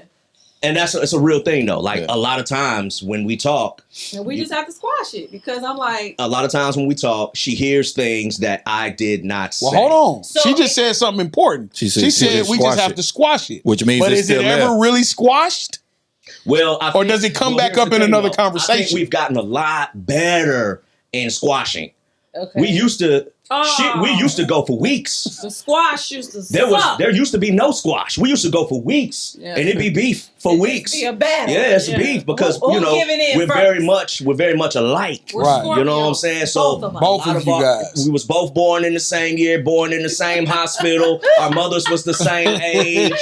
S1: And it's a real thing though. Like
S2: Yeah.
S1: a lot of times when we talk,
S4: and we just have to squash it because I'm like,
S1: she hears things that I did not say.
S3: Well, hold on.
S6: So
S3: she just said something important.
S2: She
S3: She
S2: said
S3: said we
S2: squash
S3: just have
S2: it.
S3: to squash it.
S2: Which means
S3: But
S2: it's
S3: is it
S2: still
S3: ever
S2: there.
S3: really squashed?
S1: Well,
S3: Or does it come back
S1: here's
S3: up
S1: the
S3: in
S1: thing,
S3: another
S1: though. I think
S3: conversation?
S1: we've gotten a lot better in squashing.
S6: Okay.
S1: We used to
S4: oh,
S1: we used to go for weeks.
S4: the squash used to
S1: There used to be no squash. We used to go for weeks,
S4: Yeah.
S1: and it'd be beef for weeks.
S6: Be a battle.
S1: Yeah, it's
S4: Yeah.
S1: beef because
S6: Who giving in
S1: we're
S6: first?
S1: very much alike.
S4: We're
S3: Right.
S1: You know what I'm
S4: Scorpios.
S1: saying? So
S4: Both of us.
S3: Both
S1: a lot
S3: of you guys.
S1: we was both born in the same year, born in the same hospital. Our mothers was the same age.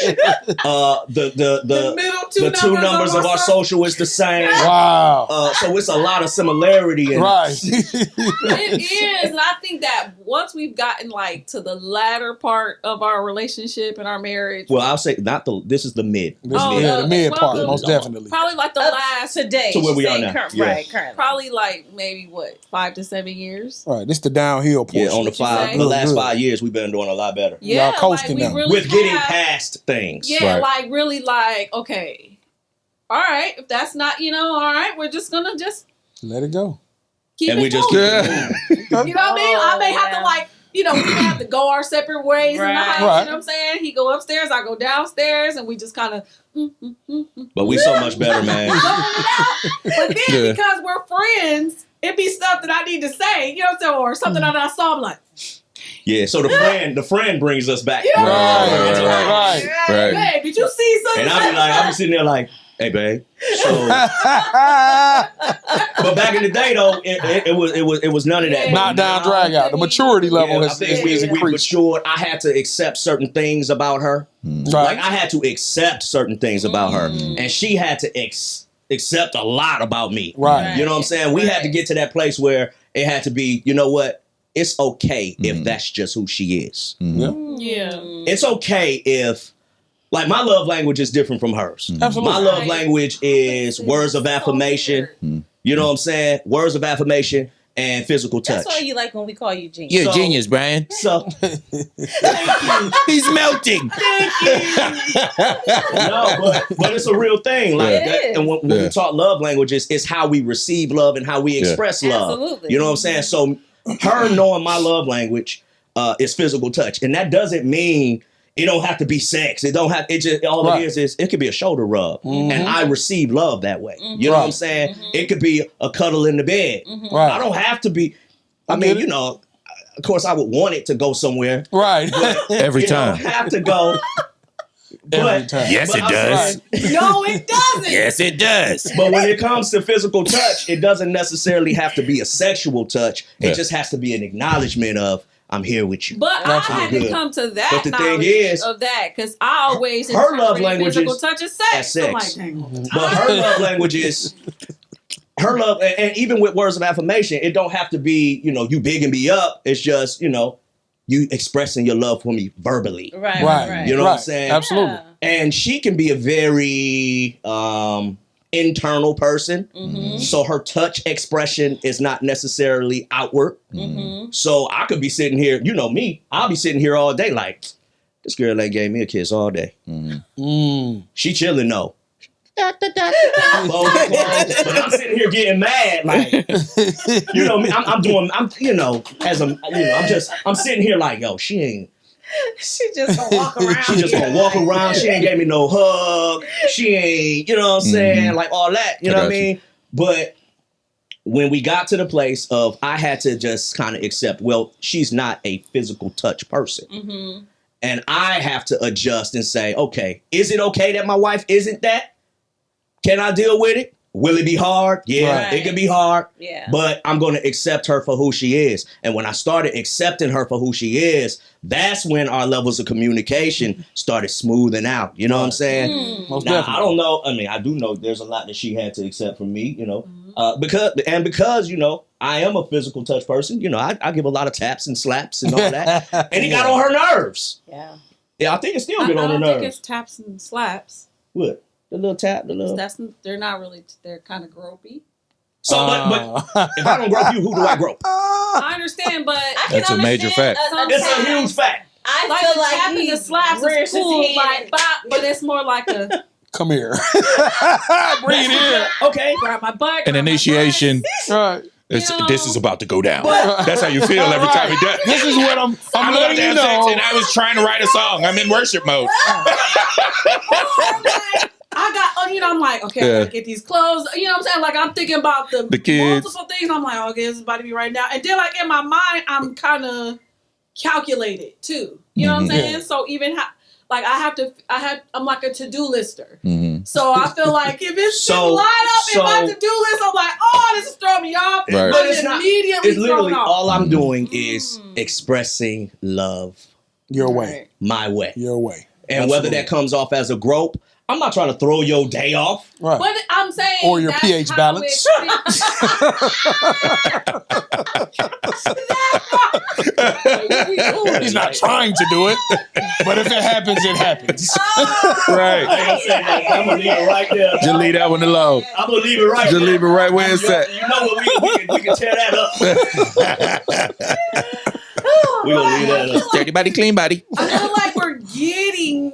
S4: The middle
S1: The two numbers of our social is the same.
S3: Wow.
S1: So it's a lot of similarity in
S3: Right.
S4: It is, and I think that once we've gotten like to the latter part of our relationship and our marriage,
S1: Well, I'll say this is the mid.
S3: The mid part,
S4: well,
S3: most definitely.
S4: probably like the last,
S6: today.
S1: To where we
S6: she's
S1: are
S6: saying
S1: now. Yeah.
S6: Right, currently.
S4: probably like maybe what 5 to 7 years.
S3: Right. This the downhill portion.
S1: Yeah, on the
S4: What you say?
S1: the last
S3: Good.
S1: 5 years, we've been doing a lot better
S4: Yeah,
S3: coasting
S4: like we
S3: now.
S4: really
S1: with getting
S4: have-
S1: past things.
S4: Yeah,
S2: Right.
S4: like really, like okay, all right. If that's not, all right, we're just gonna just
S3: Let it go.
S4: keep
S1: And
S4: it
S1: we just
S4: moving.
S1: keep
S4: You know what I mean? I may have to
S6: yeah.
S4: like, we may have to go our separate ways in the
S6: Right.
S4: house.
S3: Right.
S4: You know what I'm saying? He go upstairs, I go downstairs, and we just kind of.
S1: But we so much better, man.
S4: But then
S2: Yeah.
S4: because we're friends, it be stuff that I need to say, you know what I'm saying, or something that I saw. I'm like,
S1: Yeah, so the friend brings us back.
S4: Yeah.
S3: Right.
S2: Right.
S4: hey, did you see something?
S1: And I be sitting there like, hey, babe. So, but back in the day though, it was none of that.
S4: Yeah.
S3: Knock down, drag out. The maturity level
S1: Yeah, I
S3: has
S1: think we
S3: increased.
S1: matured. I had to accept certain things about her. Like
S3: Right.
S1: I had to accept certain things about her, and she had to accept a lot about me.
S3: Right.
S1: You know what I'm saying? We had to get to that place where it had to be. You know what? It's okay if that's just who she is.
S3: Yeah.
S4: Yeah.
S1: It's okay if, like, my love language is different from hers.
S3: Absolutely.
S1: My love
S4: Right.
S1: language is words of affirmation. You know what I'm saying? Words of affirmation and physical touch.
S6: That's why you like when we call you genius.
S2: You're
S1: So-
S2: a genius, Brian.
S1: So
S2: He's melting.
S1: no, but it's a real thing. Like,
S6: It
S1: that,
S6: is.
S1: and when
S2: Yeah.
S1: we talk love languages, it's how we receive love and how we express love.
S6: Absolutely.
S1: You know what I'm saying? So her knowing my love language is physical touch, and that doesn't mean it don't have to be sex. It don't have. It just all
S3: Right.
S1: it is it could be a shoulder rub,
S3: Mhm.
S1: and I receive love that way. You know what I'm
S3: Right.
S1: saying? It could be a cuddle in the bed.
S3: Right.
S1: I don't have to be. I
S3: get
S1: mean,
S3: it.
S1: you know, of course, I would want it to go somewhere.
S3: Right.
S2: Every
S1: You don't
S2: time.
S1: have to go.
S3: Every
S1: But-
S3: time.
S2: Yes,
S1: but
S2: it
S1: I'm
S2: does.
S1: saying-
S4: No, it doesn't.
S2: Yes, it does.
S1: But when it comes to physical touch, it doesn't necessarily have to be a sexual touch. It
S2: Yeah.
S1: just has to be an acknowledgement of I'm here with you.
S4: But I
S3: Absolutely
S4: had to
S1: good.
S4: come to that
S1: But the thing
S4: knowledge
S1: is,
S4: of that because I always
S1: her love
S4: interpreted
S1: language
S4: physical
S1: is
S4: touch as
S1: as
S4: sex. I'm like,
S1: sex.
S4: dang.
S1: But her love language is her love, and even with words of affirmation, it don't have to be, you know, you big and be up. It's just, you know, you expressing your love for me verbally.
S6: Right.
S3: Right.
S1: You know what I'm
S3: Right.
S1: saying?
S3: Absolutely.
S6: Yeah.
S1: And she can be a very internal person.
S6: Mm-hmm.
S1: So her touch expression is not necessarily outward.
S6: Mm-hmm.
S1: So I could be sitting here, you know me, I'll be sitting here all day like, this girl ain't gave me a kiss all day.
S3: Mm.
S1: She chilling though. But I'm sitting here getting mad, like, you know me. I'm you know, I'm sitting here like, yo, she ain't.
S6: She just gonna walk around.
S1: She just gonna walk around. She ain't gave me no hug. She ain't, you know what I'm saying, like all that. You
S2: I
S1: know what I
S2: got you.
S1: mean? But when we got to the place of, I had to just kind of accept, well, she's not a physical touch person.
S6: Mm-hmm.
S1: And I have to adjust and say, okay, is it okay that my wife isn't that? Can I deal with it? Will it be hard? Yeah,
S6: Right.
S1: it can be hard.
S6: Yeah.
S1: But I'm going to accept her for who she is. And when I started accepting her for who she is, that's when our levels of communication started smoothing out. You know what I'm saying?
S6: Mm.
S3: Most
S1: Now,
S3: definitely.
S1: I don't know. I mean, I do know there's a lot that she had to accept from me, you know, because, you know, I am a physical touch person. You know, I give a lot of taps and slaps and all that. And it got on her nerves.
S6: Yeah.
S1: Yeah, I think it still
S4: I
S1: get on her
S4: don't think it's
S1: nerves.
S4: taps and slaps.
S1: What? The little tap, the little.
S4: They're not really. They're kind of gropey.
S1: So, but if I don't grope you, who do I grope?
S4: I understand, but
S6: I can
S2: That's a major
S6: understand
S2: fact.
S1: It's a huge fact.
S6: I
S4: like
S6: feel
S4: the
S6: like
S4: tapping
S6: he
S4: the slaps
S6: rears
S4: is
S6: his
S4: cool,
S6: hand
S4: like
S6: and-
S4: bop, but it's more like a
S3: Come here. Bring it here.
S1: Okay.
S4: grab my butt.
S2: An
S4: grab my
S2: initiation.
S3: Right.
S2: This is about to go down.
S3: But-
S2: That's how you feel every time he does.
S3: This is what I'm
S2: I'm about
S3: letting
S2: to
S3: you
S2: have sex
S3: know.
S2: and I was trying to write a song. I'm in worship mode.
S4: I got, you know, I'm like, okay, I
S2: Yeah.
S4: gotta get these clothes. You know what I'm saying? Like, I'm thinking about the
S2: kids.
S4: multiple things. I'm like, okay, this is about to be right now. And then, like, in my mind, I'm kind of calculated too. You know what I'm
S2: Mhm.
S4: saying?
S3: Yeah.
S4: So even I'm like a to-do lister.
S2: Mhm.
S4: So I feel like if it's
S1: So-
S4: didn't line up in my
S1: so-
S4: to-do list, I'm like, oh, this is throwing me off.
S2: Right.
S1: But
S4: I'm
S1: it's not.
S4: immediately
S1: It's literally
S4: thrown off.
S1: all I'm doing is
S4: Mm.
S1: expressing love
S3: Your way.
S1: my way.
S3: Your way.
S1: And whether
S3: Absolutely.
S1: that comes off as a grope, I'm not trying to throw your day off.
S3: Right.
S4: But I'm saying,
S3: Or your
S4: that's
S3: pH
S4: how
S3: balance. He's not trying to do it, but if it happens, it happens.
S2: Right.
S1: Like I said, I'm gonna leave it right there.
S2: Just leave that one alone.
S1: I'm gonna leave it right
S2: Just
S1: there.
S2: leave it right where it's at.
S1: You know what? We can tear that up. We're gonna leave that up.
S2: Dirty body, clean body.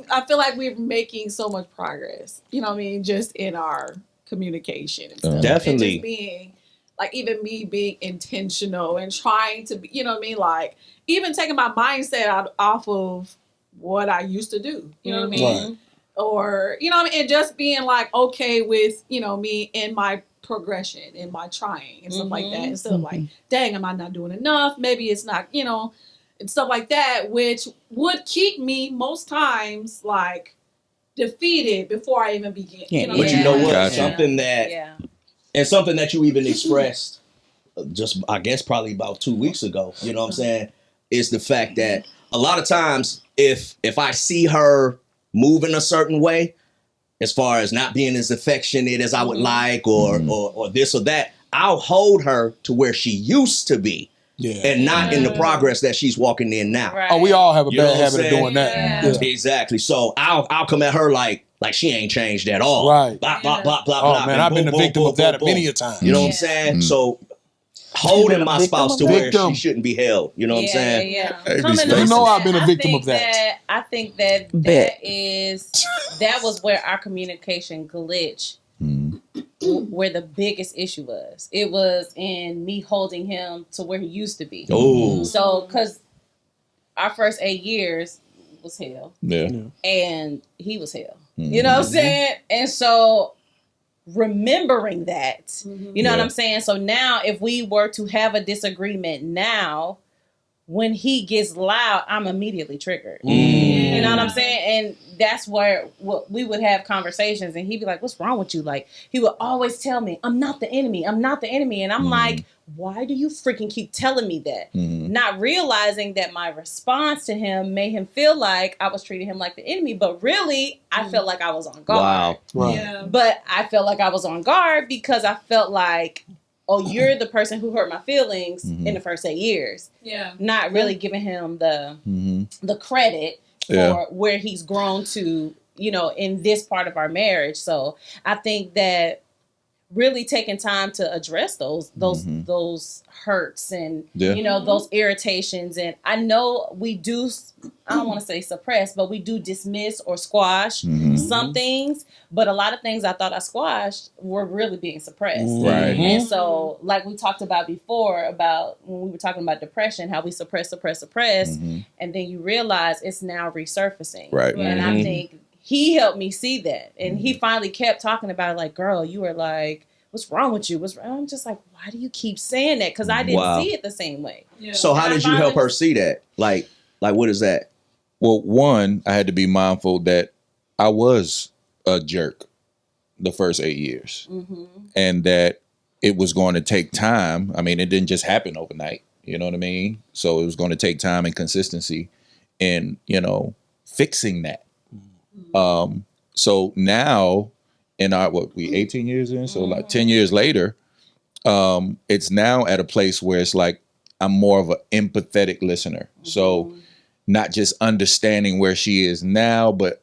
S4: I feel like we're making so much progress. You know what I mean? Just in our communication and stuff.
S1: Definitely.
S4: And just being like, even me being intentional and trying to be, you know what I mean? Like, even taking my mindset off of what I used to do. You know what I mean?
S3: Right.
S4: Or, you know what I mean? And just being like, okay with, you know, me in my progression, in my trying and stuff like that. Instead of like, dang, am I not doing enough? Maybe it's not, you know, and stuff like that, which would keep me most times like defeated before I even begin. You know
S1: But you know what?
S2: Gotcha.
S1: Something that
S6: Yeah.
S1: and something that you even expressed just I guess probably about 2 weeks ago, you know what I'm saying, is the fact that a lot of times if I see her moving a certain way, as far as not being as affectionate as I would like or this or that, I'll hold her to where she used to be
S3: Yeah.
S1: and not in the progress that she's walking in now.
S6: Right.
S3: Oh, we all have a
S1: You know
S3: bad
S1: what I'm
S3: habit of
S1: saying?
S3: doing that.
S6: Yeah.
S3: Yeah.
S1: Exactly. So I'll come at her like she ain't changed at all.
S3: Right.
S1: Blah, blah, blah, blah,
S3: Oh
S1: blah.
S3: man,
S1: and
S3: I've been
S1: boom,
S3: the
S1: boom,
S3: victim
S1: boom,
S3: of that
S1: boom,
S3: many
S1: boom.
S3: a time.
S1: You know what I'm
S6: Yeah.
S1: saying? So holding my spouse to where
S3: Victim.
S1: she shouldn't be held. You know what I'm saying?
S6: Yeah.
S2: Hey,
S6: Coming
S2: respect.
S6: off
S3: You know
S6: of
S3: I've been a
S6: I
S3: victim
S6: think
S3: of that.
S6: I think that
S5: Bet.
S6: that was where our communication glitch where the biggest issue was. It was in me holding him to where he used to be.
S1: Oh.
S6: So, because our first 8 years was hell,
S2: Yeah.
S6: and he was hell. You know what I'm saying? And so, remembering that, you know what I'm saying? So now, if we were to have a disagreement now, when he gets loud, I'm immediately triggered. You know what I'm saying? And that's where we would have conversations, and he'd be like, "What's wrong with you?" Like, he would always tell me, "I'm not the enemy. I'm not the enemy." And I'm like, why do you freaking keep telling me that? Not realizing that my response to him made him feel like I was treating him like the enemy, but really, I felt like I was on guard.
S1: Wow.
S3: Right.
S4: Yeah.
S6: But I felt like I was on guard because I felt like, oh, you're the person who hurt my feelings in the first 8 years.
S4: Yeah.
S6: Not really giving him the credit for where he's grown to, you know, in this part of our marriage. So I think that really taking time to address those hurts and you know, those irritations. And I know we do, I don't want to say suppress, but we do dismiss or squash some things, but a lot of things I thought I squashed were really being suppressed.
S2: Right.
S6: And so, like we talked about before, about when we were talking about depression, how we suppress, and then you realize it's now resurfacing.
S2: Right.
S6: And I think he helped me see that. And he finally kept talking about it, like, girl, you were like, what's wrong with you? What's wrong? I'm just like, why do you keep saying that? Because I didn't see it the same way.
S4: Yeah.
S1: So how
S6: And I
S1: did you help
S6: finally-
S1: her see that? Like what is that?
S2: Well, one, I had to be mindful that I was a jerk the first 8 years, and that it was going to take time. I mean, it didn't just happen overnight. You know what I mean? So it was going to take time and consistency in, you know, fixing that. So now in our, 18 years in? So like 10 years later, it's now at a place where it's like, I'm more of an empathetic listener. So not just understanding where she is now, but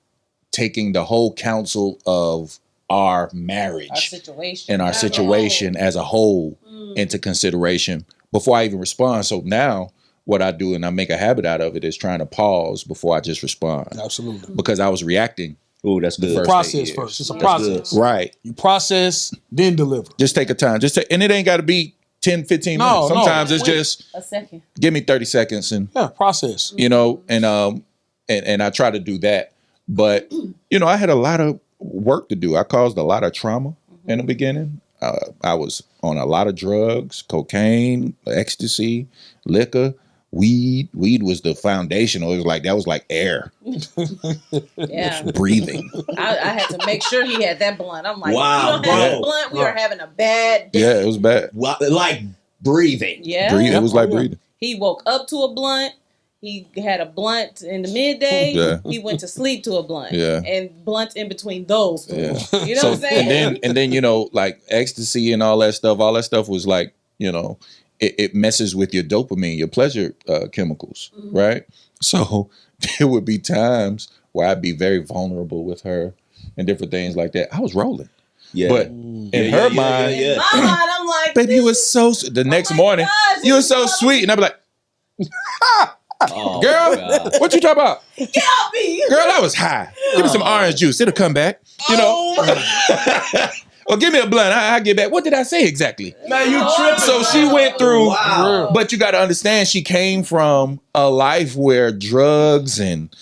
S2: taking the whole counsel of our marriage
S6: Our situation.
S2: and our situation as a whole into consideration before I even respond. So now what I do, and I make a habit out of it, is trying to pause before I just respond,
S3: Absolutely.
S2: because I was reacting.
S1: Oh, that's good.
S2: First
S3: Process
S2: 8 years.
S3: first. It's a
S1: That's
S3: process.
S2: Right.
S3: You process, then deliver.
S2: Just take a time. And it ain't got to be 10, 15
S3: No,
S2: minutes.
S3: no.
S2: Sometimes it's just,
S6: A second.
S2: give me 30 seconds and,
S3: Yeah, process.
S2: you know, and I try to do that. But, you know, I had a lot of work to do. I caused a lot of trauma in the beginning. I was on a lot of drugs, cocaine, ecstasy, liquor, weed. Weed was the foundational. It was like, that was like air,
S6: Yeah.
S2: breathing.
S6: I had to make sure he had that blunt. I'm like,
S1: Wow,
S6: if you don't have
S1: bro.
S6: that blunt, we are having a bad day.
S2: Yeah, it was bad.
S1: Like breathing.
S6: Yeah.
S2: Breathing. It was like
S3: Oh, yeah.
S2: breathing.
S6: He woke up to a blunt. He had a blunt in the midday.
S2: Yeah.
S6: He went to sleep to a blunt.
S2: Yeah.
S6: And blunt in between those two.
S2: Yeah.
S6: You know what I'm saying?
S2: and then, you know, like ecstasy and all that stuff was like, you know, it messes with your dopamine, your pleasure chemicals, right? So there would be times where I'd be very vulnerable with her and different things like that. I was rolling.
S1: Yeah.
S2: But in her mind,
S6: In my mind, I'm like,
S2: baby, you were so the next
S6: my
S2: morning,
S6: gosh,
S2: you were
S6: you
S2: so
S6: love
S2: sweet. And I'd be like,
S1: Oh,
S2: girl,
S1: my God.
S2: what you talking about?
S6: help me.
S2: Girl, I was high. Give me some orange juice. It'll come back. You know? Or give me a blunt. I'll get back. What did I say exactly?
S1: Man, you tripping.
S2: So she went through,
S1: Wow.
S2: but you got to understand, she came from a life where drugs and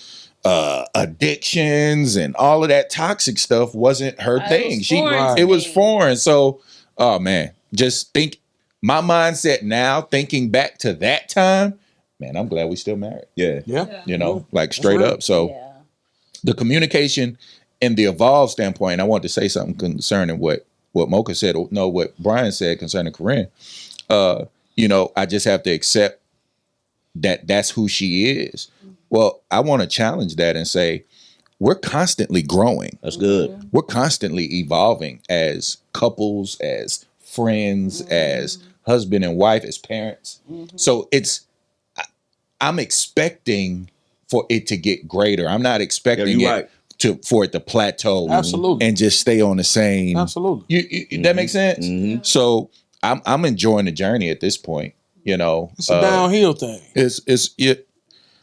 S2: addictions and all of that toxic stuff wasn't her thing. It was foreign. So, oh man, just think my mindset now, thinking back to that time, man, I'm glad we still married.
S1: Yeah.
S3: Yeah.
S2: You know, like straight
S3: real.
S2: up. So
S6: Yeah.
S2: the communication in the evolved standpoint, I want to say something concerning what Mocha said, or no, what Brian said concerning Corinne. You know, I just have to accept that that's who she is. Well, I want to challenge that and say, we're constantly growing.
S1: That's good.
S2: We're constantly evolving as couples, as friends, as husband and wife, as parents. So I'm expecting for it to get greater. I'm not expecting
S1: you're
S2: it
S1: right.
S2: for it to plateau
S3: Absolutely.
S2: and just stay on the same.
S3: Absolutely.
S2: That makes sense.
S1: Mhm.
S2: So I'm enjoying the journey at this point. You know,
S3: It's a downhill thing.
S2: it's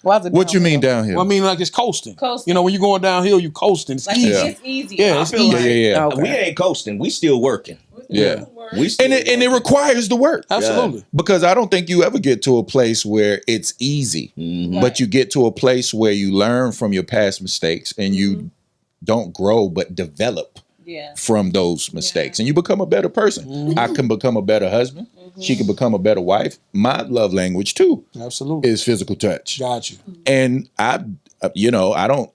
S5: Why is it
S2: what you mean
S5: downhill?
S2: downhill?
S3: Well, I mean, like it's coasting.
S6: Coasting.
S3: You know, when you're going downhill, you coasting. It's
S6: Like,
S3: easy.
S2: Yeah.
S6: it's easy.
S3: Yeah,
S1: I
S3: it's
S1: feel
S3: easy.
S1: like
S2: Yeah.
S5: Okay.
S1: we ain't coasting. We still working.
S2: Yeah.
S1: We still
S2: And it requires the work.
S3: Absolutely.
S2: Because I don't think you ever get to a place where it's easy, but you get to a place where you learn from your past mistakes and you don't grow but develop
S6: Yeah.
S2: from those mistakes and you become a better person. I can become a better husband. She can become a better wife. My love language too
S3: Absolutely.
S2: is physical touch.
S3: Got you.
S2: And I don't.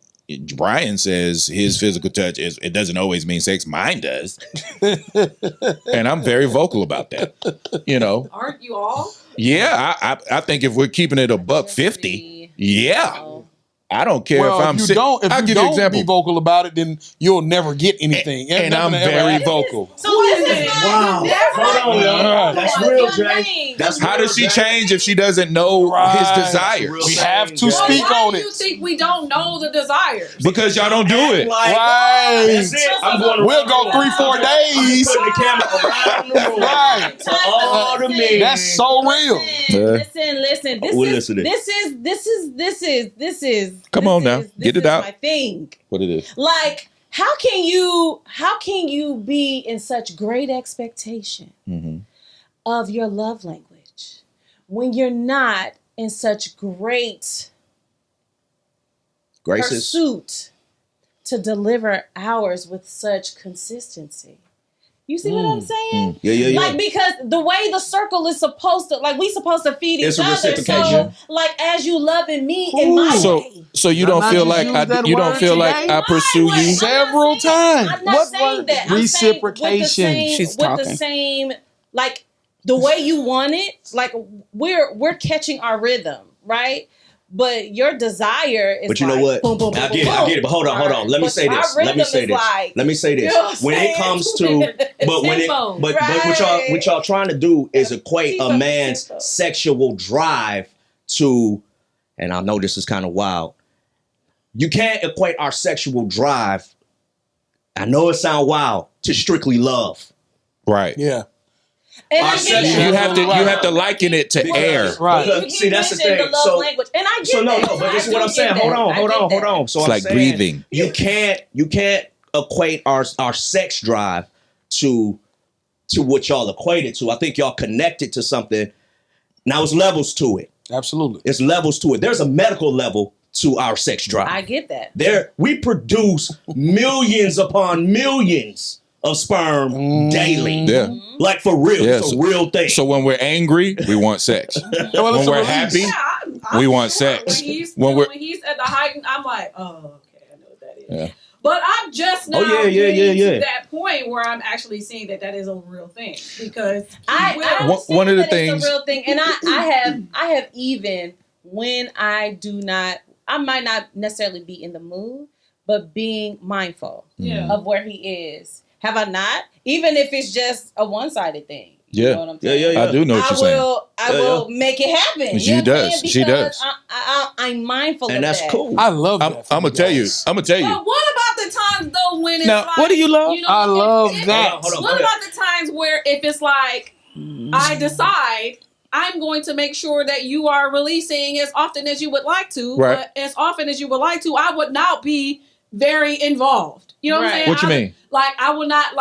S2: Brian says his physical touch it doesn't always mean sex. Mine does, and I'm very vocal about that.
S4: Aren't you all?
S2: Yeah, I think if we're keeping it a $150, yeah, I don't care
S3: Well,
S2: if I'm
S3: if you
S2: sick.
S3: don't, if
S2: I'll
S3: you
S2: give you an
S3: don't
S2: example.
S3: be vocal about it, then you'll never get anything.
S2: And
S3: Nothing
S2: I'm
S3: will ever
S2: very
S3: happen.
S2: vocal.
S6: So this is
S1: Wow. Hold on, y'all. That's real, Jay. That's
S2: How does she
S1: real, Jay.
S2: change if she doesn't know
S3: Right.
S2: his desires?
S3: We have to
S1: Well,
S3: speak
S4: why
S3: on
S4: do
S3: it.
S4: you think we don't know the desires?
S2: Because y'all don't do it.
S1: Like,
S3: Right.
S1: that's it. I'm going
S3: We'll go
S1: around
S3: 3-4
S1: I'm
S3: days.
S1: putting the camera around the room.
S3: Right.
S1: To all the men.
S3: That's so real.
S6: Listen.
S1: We'll listen to
S6: This is.
S2: Come on now. Get it out.
S6: My thing.
S2: What it is?
S6: Like, how can you be in such great expectation of your love language when you're not in such great
S1: Gracious.
S6: pursuit to deliver ours with such consistency? You see what I'm saying?
S1: Yeah.
S6: Like, because the way the circle is supposed to, like, we supposed to feed
S1: It's
S6: each
S1: a
S6: other. So,
S1: reciprocation.
S6: like, as you loving me in my way.
S2: So you don't
S3: Not
S2: feel
S3: just
S2: like
S3: use that
S2: you don't
S3: word
S2: feel like
S3: today.
S2: I pursue
S6: Right,
S2: you.
S6: I'm
S3: Several
S6: not saying-
S3: times.
S6: I'm not
S3: What
S6: saying
S3: word?
S6: that. I'm saying
S3: Reciprocation.
S6: with the same,
S5: She's
S6: with the
S5: talking.
S6: same, like, the way you want it. Like, we're catching our rhythm, right? But your desire is.
S1: But you know
S6: like,
S1: what?
S6: boom, boom, boom,
S1: I
S6: boom,
S1: get it. I
S6: boom.
S1: get it. But hold on. Let me
S6: But
S1: say
S6: our
S1: this. Let me
S6: rhythm
S1: say
S6: is
S1: this.
S6: like,
S1: Let me say this.
S6: you know what I'm
S1: When it
S6: saying?
S1: comes to, but what y'all trying to do is equate
S6: Keep
S1: a
S6: up the
S1: man's
S6: tempo.
S1: sexual drive to, and I know this is kind of wild. You can't equate our sexual drive. I know it sounds wild to strictly love.
S2: Right.
S3: Yeah.
S6: And
S1: Our
S6: I get
S1: sexual-
S6: that.
S2: You have to liken it to air.
S3: Right.
S1: Because, see, that's the
S6: mentioned
S1: thing.
S6: The love language. And I get
S1: So no,
S6: that.
S1: but this
S6: I
S1: is what
S6: do
S1: I'm saying.
S6: get
S1: Hold
S6: that.
S1: on.
S6: I get that.
S1: So
S2: It's
S1: I'm
S2: like
S1: saying,
S2: breathing.
S1: You can't equate our sex drive to what y'all equated to. I think y'all connected to something. Now it's levels to it.
S3: Absolutely.
S1: It's levels to it. There's a medical level to our sex drive.
S6: I get that.
S1: We produce millions upon millions of sperm daily.
S2: Yeah.
S1: Like for real.
S2: Yeah,
S1: It's a
S2: so-
S1: real thing.
S2: So when we're angry, we want sex.
S3: Well,
S2: When
S3: it's a
S2: we're
S3: release.
S2: happy,
S4: Yeah,
S2: we
S4: I'm
S2: want
S4: sure
S2: sex.
S4: When
S2: When
S4: he's at the height, I'm like, oh, okay, I know what that is.
S2: Yeah.
S4: But I'm just now
S1: yeah.
S4: getting to that point where I'm actually seeing that is a real thing because
S6: I understand
S2: One of the
S6: that
S2: things-
S6: it's a real thing, and I have even when I do not, I might not necessarily be in the mood, but being mindful
S4: yeah.
S6: of where he is. Have I not? Even if it's just a one-sided thing. You
S2: Yeah.
S6: know what I'm saying?
S1: Yeah.
S2: I do know what you're saying.
S6: I will make it happen.
S2: She
S6: You know what I'm
S2: does.
S6: saying?
S2: She
S6: Because
S2: does.
S6: I'm mindful of
S1: And that's
S6: that.
S1: cool.
S3: I love that.
S2: I'm gonna tell you. I'm gonna tell you.
S4: But what about the times though when it's
S2: Now,
S4: like,
S5: what do you love?
S4: know,
S3: I love
S4: if-
S3: that.
S1: Hold on.
S4: What about the times where if it's like I decide I'm going to make sure that you are releasing as often as you would like to,
S2: Right.
S4: but as often as you would like to, I would not be very involved. You know what I'm
S6: Right.
S4: saying?
S2: What you mean?
S4: Like I will not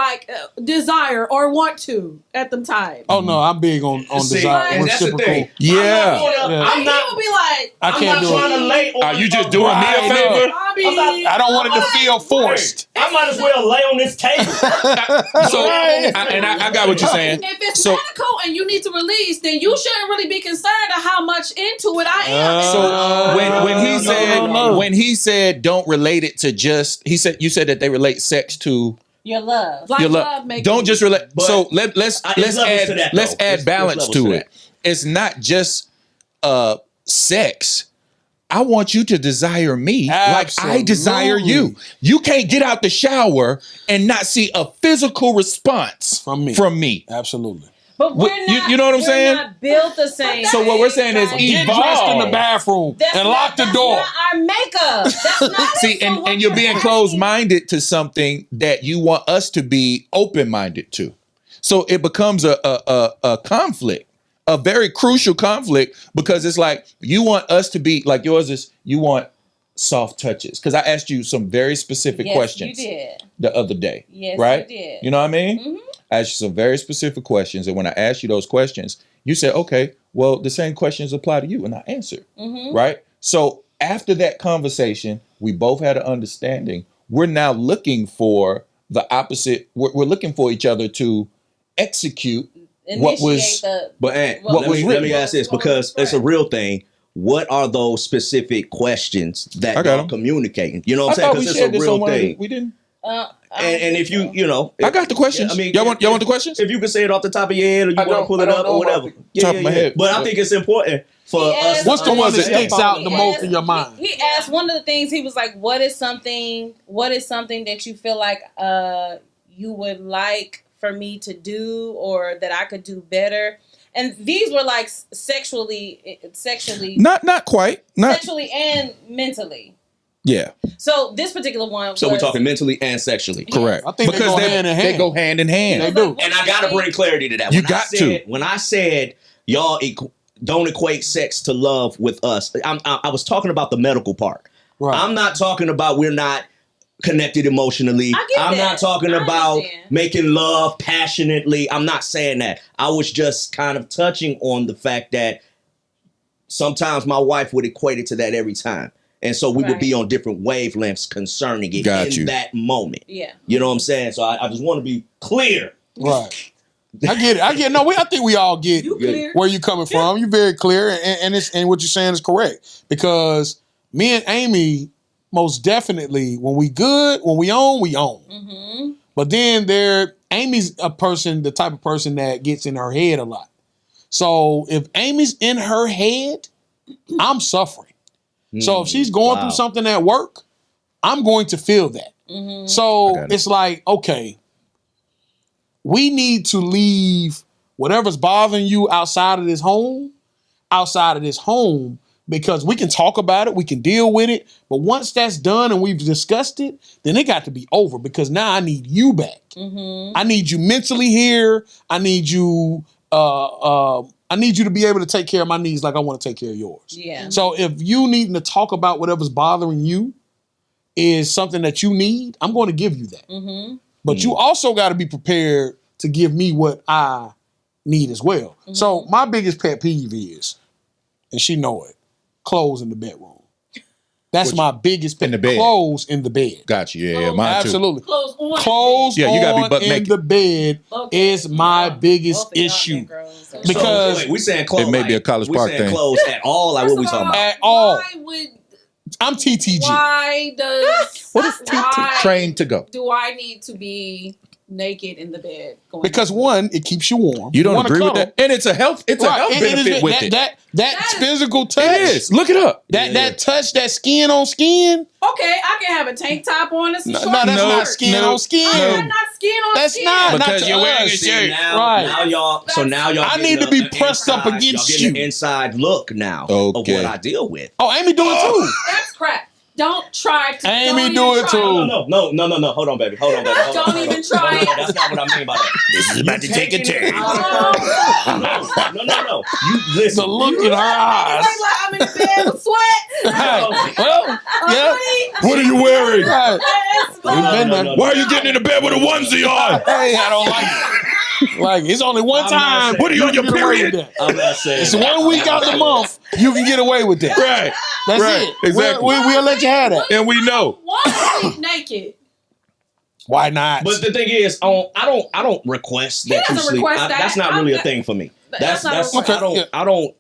S4: desire or want to at the time.
S3: Oh no, I'm big on
S1: See,
S3: desire,
S1: and that's the
S3: reciprocal.
S1: thing.
S2: Yeah.
S1: I'm
S4: He
S1: not.
S4: would be like,
S3: I
S1: I'm
S3: can't
S1: not
S3: do
S1: trying
S3: it.
S1: to lay on.
S2: Are you just doing me a
S3: Right,
S2: favor?
S4: I mean,
S3: I don't want it to feel forced.
S1: I might as well lay on this table.
S2: So, I got what you're saying.
S4: if it's
S2: So-
S4: medical and you need to release, then you shouldn't really be concerned of how much into it I am.
S2: So when he said
S3: no.
S2: when he said don't relate it to just you said that they relate sex to
S6: Your love.
S4: Like
S2: your love.
S4: love making-
S2: Don't just relate.
S1: But
S2: So let's
S1: it's
S2: add
S1: levels to that,
S2: let's
S1: though.
S2: add
S1: There's
S2: balance
S1: levels
S2: to
S1: to
S2: it. It's not just sex. I want you to desire me like I desire you.
S3: Absolutely.
S2: You can't get out the shower and not see a physical response
S3: From me.
S2: me.
S3: Absolutely.
S6: But
S2: What-
S6: we're
S2: you-
S6: not,
S2: you know what I'm
S6: we're
S2: saying?
S6: not built the same.
S2: So what we're saying is
S3: Get dressed in the bathroom and lock the door.
S6: That's not our makeup. That's not
S2: See,
S6: so what
S2: and you're being
S6: asking-
S2: closed-minded to something that you want us to be open-minded to. So it becomes a conflict, a very crucial conflict, because it's like you want us to be like yours is you want soft touches. Because I asked you some very specific
S6: Yes,
S2: questions
S6: you did.
S2: the other day.
S6: Yes,
S2: right?
S6: you did.
S2: You know what I mean?
S6: Mhm.
S2: asked you some very specific questions, and when I asked you those questions, you said, "Okay, well, the same questions apply to you," and I answered. Right. So after that conversation, we both had an understanding. We're now looking for the opposite. We're looking for each other to execute what was.
S1: But Aunt,
S2: What was
S1: let me
S2: written.
S1: ask this because it's a real thing. What are those specific questions that
S2: I got
S1: y'all
S2: 'em.
S1: communicating? You know what
S2: I
S1: I'm
S2: thought
S1: saying?
S2: we
S1: Because
S2: shared
S1: it's a
S2: this on
S1: real
S2: one of the,
S1: thing.
S2: we didn't.
S1: And if you know,
S2: I got the questions.
S1: I mean,
S2: y'all want the questions?
S1: If you can say it off the top of your head, or you
S3: I
S1: want to
S3: don't-
S1: pull
S3: I
S1: it
S3: don't
S1: up
S3: know
S1: or
S3: about
S1: whatever.
S3: the
S2: top of my head.
S1: But I think it's important for
S6: He
S1: us.
S6: asked-
S3: What's the one that
S1: understand-
S3: sticks out the
S6: He
S3: most
S6: asked-
S3: in your mind?
S6: He asked one of the things. He was like, "What is something that you feel like you would like for me to do, or that I could do better?" And these were like sexually,
S2: Not quite. Not
S6: sexually and mentally.
S2: yeah.
S6: So this particular one.
S1: So we're
S6: was-
S1: talking mentally and sexually.
S2: Correct.
S3: I think they go hand in
S2: They
S3: hand.
S2: go hand in hand.
S3: They do.
S1: And I gotta bring clarity to that.
S2: You
S1: When
S2: got
S1: I
S2: to.
S1: said, When I said y'all don't equate sex to love with us, I was talking about the medical part.
S3: Right.
S1: I'm not talking about we're not connected emotionally.
S6: I get
S1: I'm
S6: that.
S1: not talking
S6: I
S1: about
S6: understand.
S1: making love passionately. I'm not saying that. I was just kind of touching on the fact that sometimes my wife would equate it to that every time. And so we would be
S6: Right.
S1: on different wavelengths concerning it
S2: Got
S1: in
S2: you.
S1: that moment.
S6: Yeah.
S1: You know what I'm saying? So I just want to be clear.
S3: Right. I get it. No, I think we all get
S4: You clear?
S3: where you coming from. You're very clear, and what you're saying is correct. Because me and Amy, most definitely, when we good, when we own, we own.
S6: Mm-hmm.
S3: But then Amy's the type of person that gets in her head a lot. So if Amy's in her head, I'm suffering. So if she's going through something at work, I'm going to feel that.
S6: Mm-hmm.
S3: So
S2: got it.
S3: it's like, okay, we need to leave whatever's bothering you outside of this home, because we can talk about it, we can deal with it. But once that's done and we've discussed it, then it got to be over, because now I need you back.
S6: Mm-hmm.
S3: I need you mentally here. I need you to be able to take care of my needs like I want to take care of yours.
S6: Yeah.
S3: So if you needing to talk about whatever's bothering you is something that you need, I'm going to give you that.
S6: Mm-hmm.
S3: But you also got to be prepared to give me what I need as well.
S6: Mm-hmm.
S3: So my biggest pet peeve is, and she know it, clothes in the bedroom. That's my biggest pet.
S2: in the bed.
S3: Clothes in the bed.
S2: Got you. Yeah, mine too.
S3: Absolutely.
S4: Clothes on.
S3: Clothes
S2: Yeah, you gotta be
S3: on
S2: butt
S3: in
S2: naked.
S3: the bed
S4: Okay.
S3: is my biggest
S6: Both of y'all
S3: issue.
S6: Negroes.
S3: Because-
S1: wait, we saying clothes.
S2: It may be a College
S1: we
S2: Park
S1: saying
S2: thing.
S1: clothes at all. Like what we talking about?
S3: At all.
S4: Why would?
S3: I'm TTG.
S4: Why does?
S5: What is TT?
S4: why
S2: Trained to go.
S4: Do I need to be naked in the bed? Going
S3: Because one, it keeps you warm.
S2: You don't
S3: wanna
S2: agree with
S3: cuddle.
S2: that? And it's a health. It's a
S3: Right,
S2: health
S3: and it is
S2: benefit with it.
S3: that
S4: That is-
S3: physical touch.
S2: It is. Look it up.
S3: That touch, that skin on skin.
S4: Okay, I can have a tank top on and some
S3: No,
S4: short
S3: that's
S2: No,
S3: not skin
S2: no,
S3: on skin.
S4: I'm not skin on
S3: That's
S4: skin.
S3: not
S2: Because
S3: to
S2: you're wearing
S3: us.
S2: a shirt.
S1: Now,
S3: Right.
S1: now y'all. So now y'all.
S3: I
S1: getting
S3: need to be
S1: an
S3: pressed up
S1: inside-
S3: against
S1: y'all getting
S3: you.
S1: An inside look now
S2: Okay.
S1: of what I deal with.
S3: Oh, Amy do it too.
S4: That's crap. Don't try to.
S3: Amy
S4: don't
S3: do
S4: even
S3: it
S4: try.
S3: too.
S1: No. Hold on, baby. Hold on, baby. Hold
S4: Don't
S1: on,
S4: even
S1: hold
S4: try
S1: on.
S4: it.
S1: That's not what I mean by that.
S2: This is about to take a turn.
S1: No. You listen.
S3: The look in her eyes.
S4: It's like I'm in the bed with sweat.
S3: Right. Well, yeah.
S2: What are you wearing?
S3: Right.
S4: It's
S3: We've been there.
S1: No.
S2: Why are you getting in the bed with a onesie on?
S3: Hey, I don't like it. Like, it's only one
S1: I'm not
S3: time.
S1: saying-
S2: What are you on your
S3: can get away
S2: period?
S3: with that.
S1: I'm not saying.
S3: It's
S1: that.
S3: 1 week out the month. You can get away with that.
S2: Right.
S3: That's
S2: Right.
S3: it.
S2: Exactly.
S3: We'll let you have that.
S2: And we know.
S4: Why sleep naked?
S3: Why not?
S1: But the thing is, I don't request that you
S4: doesn't
S1: sleep.
S4: request that.
S1: That's not
S4: I'm
S1: really a
S4: not-
S1: thing for me.
S4: That's not a request.
S1: I don't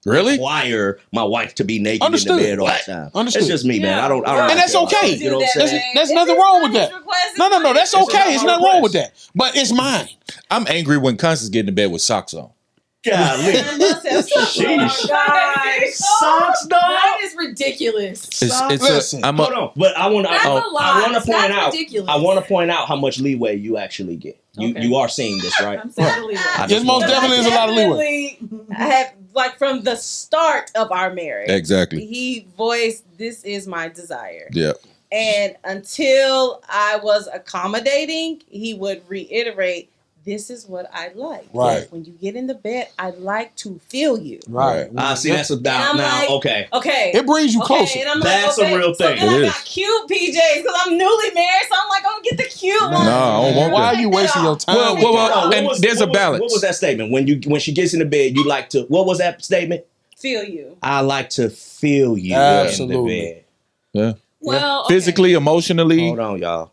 S2: Really?
S1: require my wife to be naked
S3: Understood.
S1: in the bed all the time.
S3: Understood.
S1: It's just me, man.
S4: Yeah.
S1: I don't.
S3: And that's
S1: care about
S3: okay.
S1: that. You know what I'm saying?
S3: There's nothing wrong with that. No. That's okay. It's nothing wrong with that. But it's mine.
S2: I'm angry when Constance get in the bed with socks on.
S1: Golly.
S4: Sheesh.
S1: Socks, dog.
S4: That is ridiculous.
S3: Listen.
S2: I'm
S1: Hold on, but I want to.
S4: That's a
S1: I
S4: lie.
S1: want to point
S4: That's
S1: out.
S4: ridiculous.
S1: I want to point out how much leeway you actually get.
S4: Okay.
S1: You are seeing this, right?
S4: I'm saying the leeway.
S1: I
S3: Yes, most
S1: want-
S3: definitely is a lot of leeway.
S6: I have, like, from the start of our marriage,
S2: Exactly.
S6: he voiced, "This is my desire."
S2: Yeah.
S6: And until I was accommodating, he would reiterate, "This is what I like.
S3: Right.
S6: When you get in the bed, I like to feel you."
S3: Right.
S1: See, that's a
S6: I'm
S1: now.
S6: like-
S1: Okay.
S6: Okay.
S3: It brings you closer.
S6: And I'm
S1: That's a
S6: like, okay.
S1: real thing.
S6: So then
S2: It
S6: I
S2: is.
S6: got cute PJs because I'm newly married. So I'm like, I'm gonna get the cute cute.
S2: No, I don't want
S3: Why
S2: that.
S3: are you wasting your time?
S2: Well,
S3: with
S2: well,
S3: that?
S2: well,
S1: What
S2: and
S1: was-
S2: there's
S1: what
S2: a
S1: was-
S2: balance.
S1: What was that statement? When she gets in the bed, you like to. What was that statement?
S6: Feel you.
S1: I like to feel you
S3: Absolutely.
S1: in the bed.
S2: Yeah.
S4: Well, okay.
S2: Physically, emotionally.
S1: Hold on, y'all.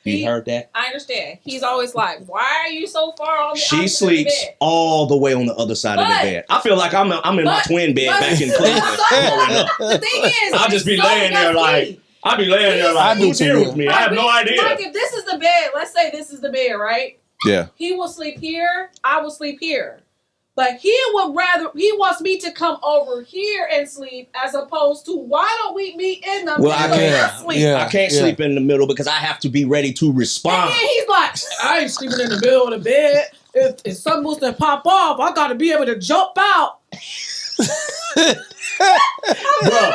S1: You
S4: He-
S1: heard that?
S4: I understand. He's always like, "Why are you so far on the
S1: She
S4: opposite
S1: sleeps
S4: bed?"
S1: all the way on the other side of
S4: But-
S1: the bed. I feel like I'm in my
S4: but-
S1: twin bed
S4: but-
S1: back in Cleveland. growing up.
S4: The thing is,
S1: I'll just be
S4: so
S1: laying there
S4: does
S1: like,
S4: he.
S1: I'll be laying there
S3: I
S1: like,
S3: do
S1: who's
S3: too,
S1: here
S3: yeah.
S1: with me? I have no
S4: Like,
S1: idea.
S4: if this is the bed, let's say this is the bed, right?
S2: Yeah.
S4: He will sleep here. I will sleep here. But he wants me to come over here and sleep as opposed to why don't we meet in the
S1: Well, I
S4: middle
S1: can't.
S4: and sleep?
S3: Yeah.
S1: I can't sleep in the middle because I have to be ready to
S4: And
S1: respond.
S4: then he's like, I ain't sleeping in the middle of the bed. If something was to pop off, I got to be able to jump out.
S1: Bruh,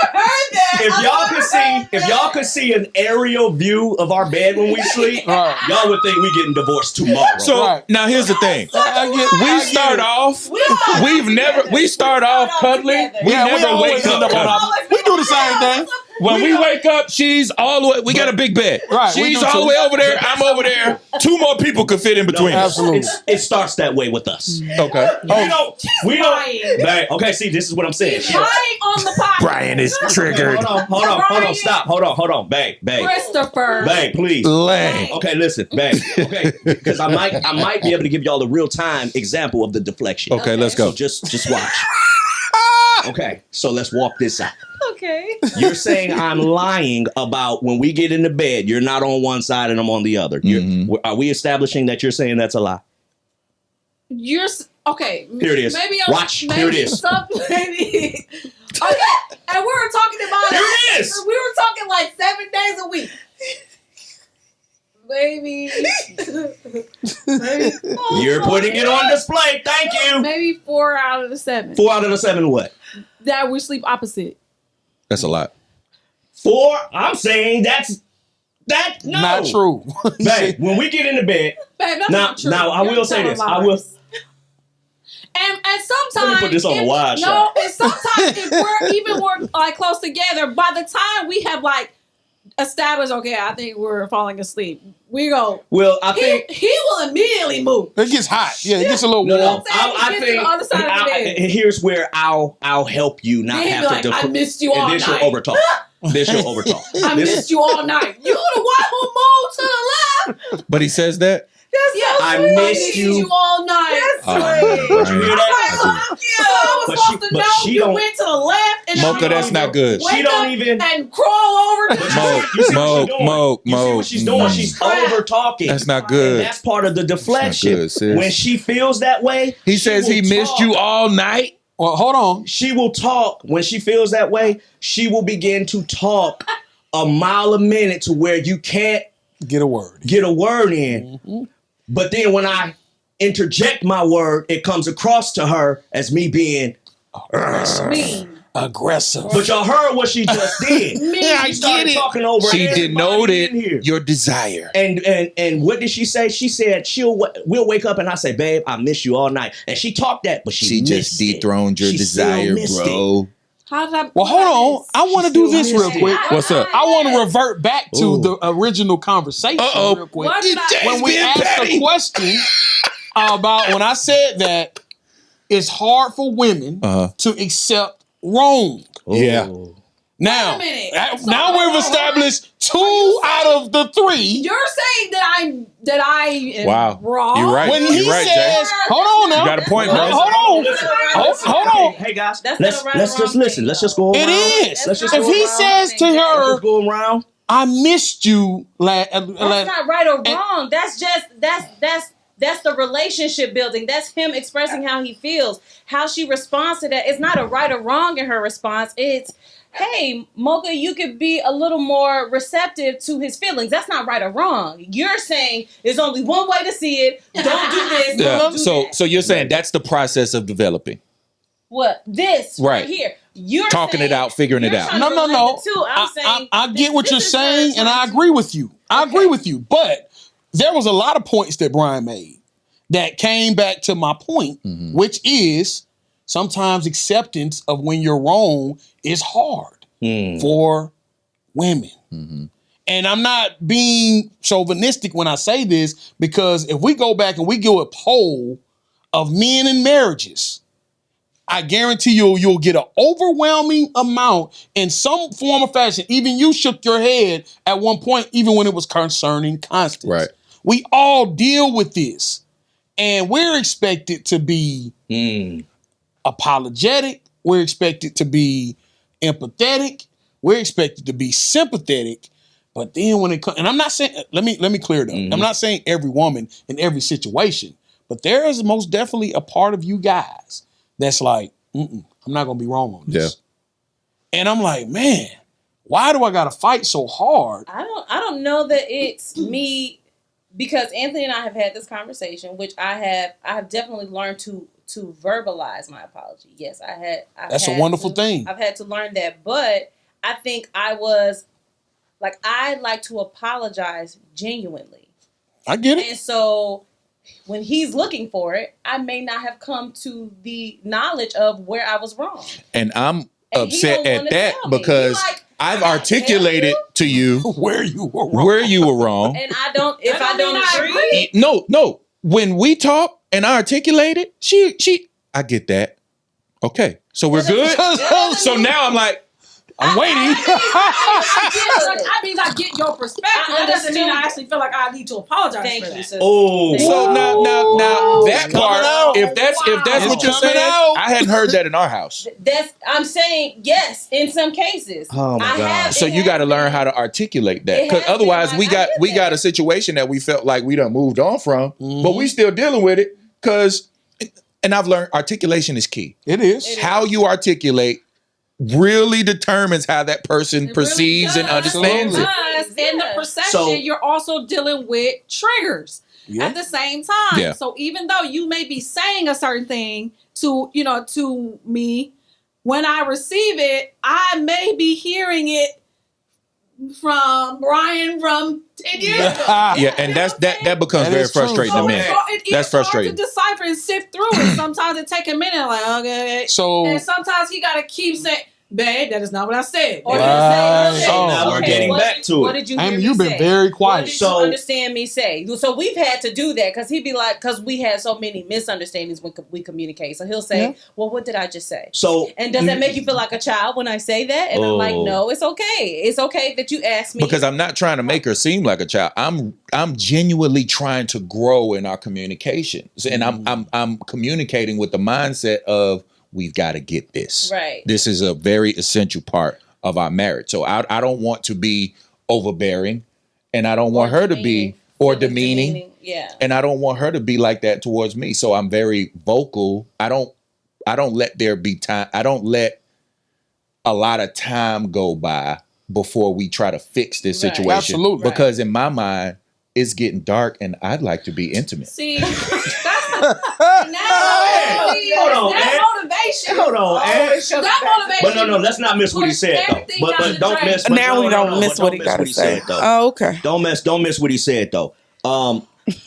S1: if y'all could see an aerial view of our bed when we sleep,
S3: Right.
S1: y'all would think we getting divorced tomorrow.
S2: So
S3: Right.
S2: now here's the thing. We start off. We start off cuddling. We
S3: Yeah,
S2: never
S3: always
S2: wake
S3: end
S2: up
S3: on
S2: cuddling.
S3: our- We do the same thing.
S2: When we wake up, she's all the way. We got a big bed.
S3: Right, we
S2: She's
S3: do
S2: all the
S3: too.
S2: way over there. I'm over there. 2 more people could fit in between
S1: No,
S2: us.
S3: Absolutely.
S1: it starts that way with us.
S2: Okay.
S1: We
S4: lying.
S1: don't. Babe, okay, see, this is what I'm saying.
S4: He's lying on the podcast.
S2: Brian is triggered.
S1: Hold on, stop. Hold on, babe.
S4: Christopher.
S1: Babe, please.
S2: Lame.
S1: Okay, listen, babe. Okay, because I might be able to give y'all the real time example of the deflection.
S2: Okay, let's
S1: So
S2: go.
S1: just watch. Okay, so let's walk this out.
S6: Okay.
S1: You're saying I'm lying about when we get into bed, you're not on one side and I'm on the other. Are we establishing that you're saying that's a lie?
S4: Okay.
S1: Here it is.
S4: Maybe
S1: Watch.
S4: Maybe
S1: Here it is.
S4: Maybe. Okay, and we were talking about
S1: Here it is.
S4: We were talking like 7 days a week. Maybe.
S1: You're putting it on display. Thank you.
S4: Maybe 4 out of the 7
S1: 4 out of the 7 what?
S4: that we sleep opposite.
S2: That's a lot.
S1: 4, I'm saying that no.
S3: Not true.
S1: Babe, when we get into bed,
S4: Babe, that's
S1: Now-
S4: not true.
S1: now, I will
S4: You're
S1: say
S4: telling
S1: this. I will-
S4: lies. And sometimes
S1: Let me put this on the wide
S4: no,
S1: shot.
S4: and sometimes if we're like close together, by the time we have like established, okay, I think we're falling asleep, we go.
S1: well, I think
S4: He will immediately move.
S3: It gets hot. Yeah, it gets a little
S1: no,
S3: warm.
S1: no. I
S4: Get to
S1: think
S4: the other side of the bed.
S1: here's where I'll help you not
S4: Then he'd
S1: have
S4: be
S1: to.
S4: like, I missed you all
S1: and this
S4: night.
S1: you'll overtalk. This you'll overtalk.
S4: I
S1: This-
S4: missed you all night. You the one who moved to the left.
S2: But he says that.
S4: Yes,
S1: I
S4: sweet.
S1: missed you.
S4: all night.
S2: Oh,
S1: Did you hear that?
S2: I
S4: So I was
S1: But
S4: supposed
S1: she-
S4: to
S1: but
S4: know
S1: she
S4: you
S1: don't-
S4: went to the left and
S2: Mocha, that's not good.
S1: She don't even.
S4: and crawl over to
S1: But
S4: the
S1: you see what she's doing?
S2: Mo.
S1: You see what she's doing? She's over talking.
S2: That's not
S1: And
S2: good.
S1: that's part of the deflection.
S2: good, sis.
S1: When she feels that way,
S2: He
S1: she
S2: says
S1: will
S2: he missed
S1: talk.
S2: you all night.
S3: Well, hold on.
S1: She will talk. When she feels that way, she will begin to talk a mile a minute to where you can't
S3: Get a word.
S1: get a word in. But then when I interject my word, it comes across to her as me being.
S4: mean.
S3: Aggressive.
S1: But y'all heard what she just did.
S3: Yeah,
S1: She started talking over
S2: She
S1: everybody
S2: denoted
S1: in here.
S2: your desire.
S1: And what did she say? She said we'll wake up and I say, babe, I miss you all night. And she talked that, but
S2: She
S1: missed
S2: just dethroned
S1: it.
S2: your
S1: She still
S2: desire,
S1: missed it.
S2: bro.
S4: How did I?
S3: Well, hold on. I want to do this real quick.
S2: What's up?
S3: I want to revert back to
S1: Ooh.
S3: the original conversation
S2: Uh-oh.
S3: real quick.
S4: What did I?
S3: When we
S2: being
S3: asked
S2: petty.
S3: the question about when I said that it's hard for women
S2: Uh-huh.
S3: to accept wrong.
S2: Yeah.
S3: Now,
S4: Wait a minute. So,
S3: now
S4: hold
S3: we've
S4: on.
S3: established 2 out of the 3.
S4: You're saying that I am
S2: Wow.
S4: wrong.
S2: You're right.
S3: When he
S2: You're right, Jay.
S3: says, hold on now.
S2: You got a point,
S3: No,
S2: bro.
S3: hold on. Hold on.
S1: Hey guys,
S6: That's
S1: let's
S6: not a right or
S1: just
S6: wrong
S1: listen.
S6: thing,
S1: Let's just
S6: though.
S1: go around.
S3: It is.
S1: Let's just
S3: If
S1: go
S3: he
S1: around.
S3: says to
S1: Let's
S3: her,
S1: just go around.
S3: I missed you.
S6: That's not right or wrong. That's just that's the relationship building. That's him expressing how he feels. How she responds to that. It's not a right or wrong in her response. It's, hey, Mocha, you could be a little more receptive to his feelings. That's not right or wrong. You're saying there's only one way to see it. Don't do this.
S2: Yeah.
S6: Don't do
S2: So
S6: that.
S2: so you're saying that's the process of developing.
S6: What? This right,
S2: Right.
S6: here. You're
S2: Talking it
S6: saying-
S2: out, figuring it
S6: you're
S2: out.
S6: trying
S3: No,
S6: to
S3: no,
S6: relate
S3: no.
S6: the two. I'm saying
S3: I get what
S6: this
S3: you're
S6: is
S3: saying, and I
S6: trying to-
S3: agree with you. I agree with you. But there was a lot of points that Brian made that came back to my point, which is sometimes acceptance of when you're wrong is hard for women. And I'm not being chauvinistic when I say this, because if we go back and we do a poll of men in marriages, I guarantee you'll get an overwhelming amount in some form or fashion. Even you shook your head at one point, even when it was concerning Constance.
S2: Right.
S3: We all deal with this, and we're expected to be apologetic. We're expected to be empathetic. We're expected to be sympathetic. But then when it comes, and I'm not saying, let me clear it up. I'm not saying every woman in every situation, but there is most definitely a part of you guys that's like, I'm not gonna be wrong on this. Yeah. And I'm like, man, why do I gotta fight so hard?
S6: I don't know that it's me, because Anthony and I have had this conversation, which I have definitely learned to verbalize my apology. Yes, That's
S3: a wonderful thing.
S6: I've had to learn that, but I think I like to apologize genuinely.
S3: I get it.
S6: And so when he's looking for it, I may not have come to the knowledge of where I was wrong.
S2: And I'm
S6: And he
S2: upset
S6: don't
S2: at
S6: wanna
S2: that
S6: tell me.
S2: because
S6: He like,
S2: I've
S6: "I gotta
S2: articulated to you
S3: Where you were wrong.
S2: where you were wrong.
S6: And I don't, if
S4: That
S6: I
S4: don't
S6: don't
S4: mean I
S6: agree,
S4: agree.
S2: No. When we talk and I articulated, she I get that. Okay. So we're good. So now I'm like,
S3: I'm waiting.
S4: I mean, I get your perspective. That doesn't mean I actually feel like I need to apologize
S6: thank
S4: for
S6: you,
S4: that.
S6: sister.
S1: Oh,
S2: So now that
S3: Coming
S2: part,
S3: out.
S2: if that's
S3: It's
S2: what you're
S3: coming
S2: saying,
S3: out.
S2: I hadn't heard that in our house.
S6: I'm saying yes in some cases.
S1: Oh, my God.
S2: So you got to learn how to articulate that,
S6: It
S2: because
S6: has been
S2: otherwise
S6: like,
S2: we
S6: I
S2: got
S6: get that.
S2: a situation that we felt like we done moved on from, but we still dealing with it. Because, and I've learned articulation is key.
S3: It is.
S2: How you articulate really determines how that person
S4: It
S2: perceives
S4: really
S2: and
S4: does.
S2: understands it.
S4: Because in the
S6: Yeah.
S4: perception,
S1: So-
S4: you're also dealing with triggers
S3: Yeah.
S4: at the same time.
S2: Yeah.
S4: So even though you may be saying a certain thing to me, when I receive it, I may be hearing it from Brian from 10 years ago.
S2: Yeah, and that becomes
S3: That
S2: very
S3: is true.
S2: frustrating to
S4: So
S2: me.
S4: it's
S2: That's frustrating.
S4: hard to decipher and sift through it. Sometimes it take a minute, like, okay.
S3: So
S4: And sometimes you got to keep saying, babe, that is not what I said.
S6: Or
S3: Right.
S6: you say,
S3: So
S1: now we're getting
S6: what
S1: back
S6: did-
S1: to
S6: What
S1: it.
S6: did you hear
S3: Amy,
S6: me
S3: you've been
S6: say?
S3: very
S6: What
S3: quiet.
S6: did
S1: So-
S6: you understand me say? So we've had to do that because he'd be like, because we had so many misunderstandings when we communicate. So he'll say,
S3: Yeah.
S6: well, what did I just say?
S1: So
S6: And does that make you feel like a child when I say that? And I'm like,
S1: Oh.
S6: no, it's okay. It's okay that you ask me.
S2: Because I'm not trying to make her seem like a child. I'm genuinely trying to grow in our communication, and I'm communicating with the mindset of we've got to get this.
S6: Right.
S2: This is a very essential part of our marriage. So I don't want to be overbearing, and I don't want her to be demeaning,
S6: Yeah.
S2: and I don't want her to be like that towards me. So I'm very vocal. I don't let there be time. I don't let a lot of time go by before we try to fix this
S6: Right.
S2: situation.
S3: Absolutely.
S2: Because in my mind, it's getting dark and I'd like to be intimate.
S4: See, that's
S1: Hold on,
S4: that
S1: Ed.
S4: motivation.
S1: hold on, Ed.
S4: That motivation.
S1: But no, let's not miss what he said though.
S4: Everything
S1: But
S4: down the
S1: don't
S4: drain.
S1: miss. but
S5: Now
S1: no,
S5: we
S1: no,
S5: don't
S1: no,
S5: miss
S1: but
S5: what
S1: don't
S5: he
S1: miss
S5: got to say.
S1: said, though.
S5: Oh, okay.
S1: Don't miss what he said though.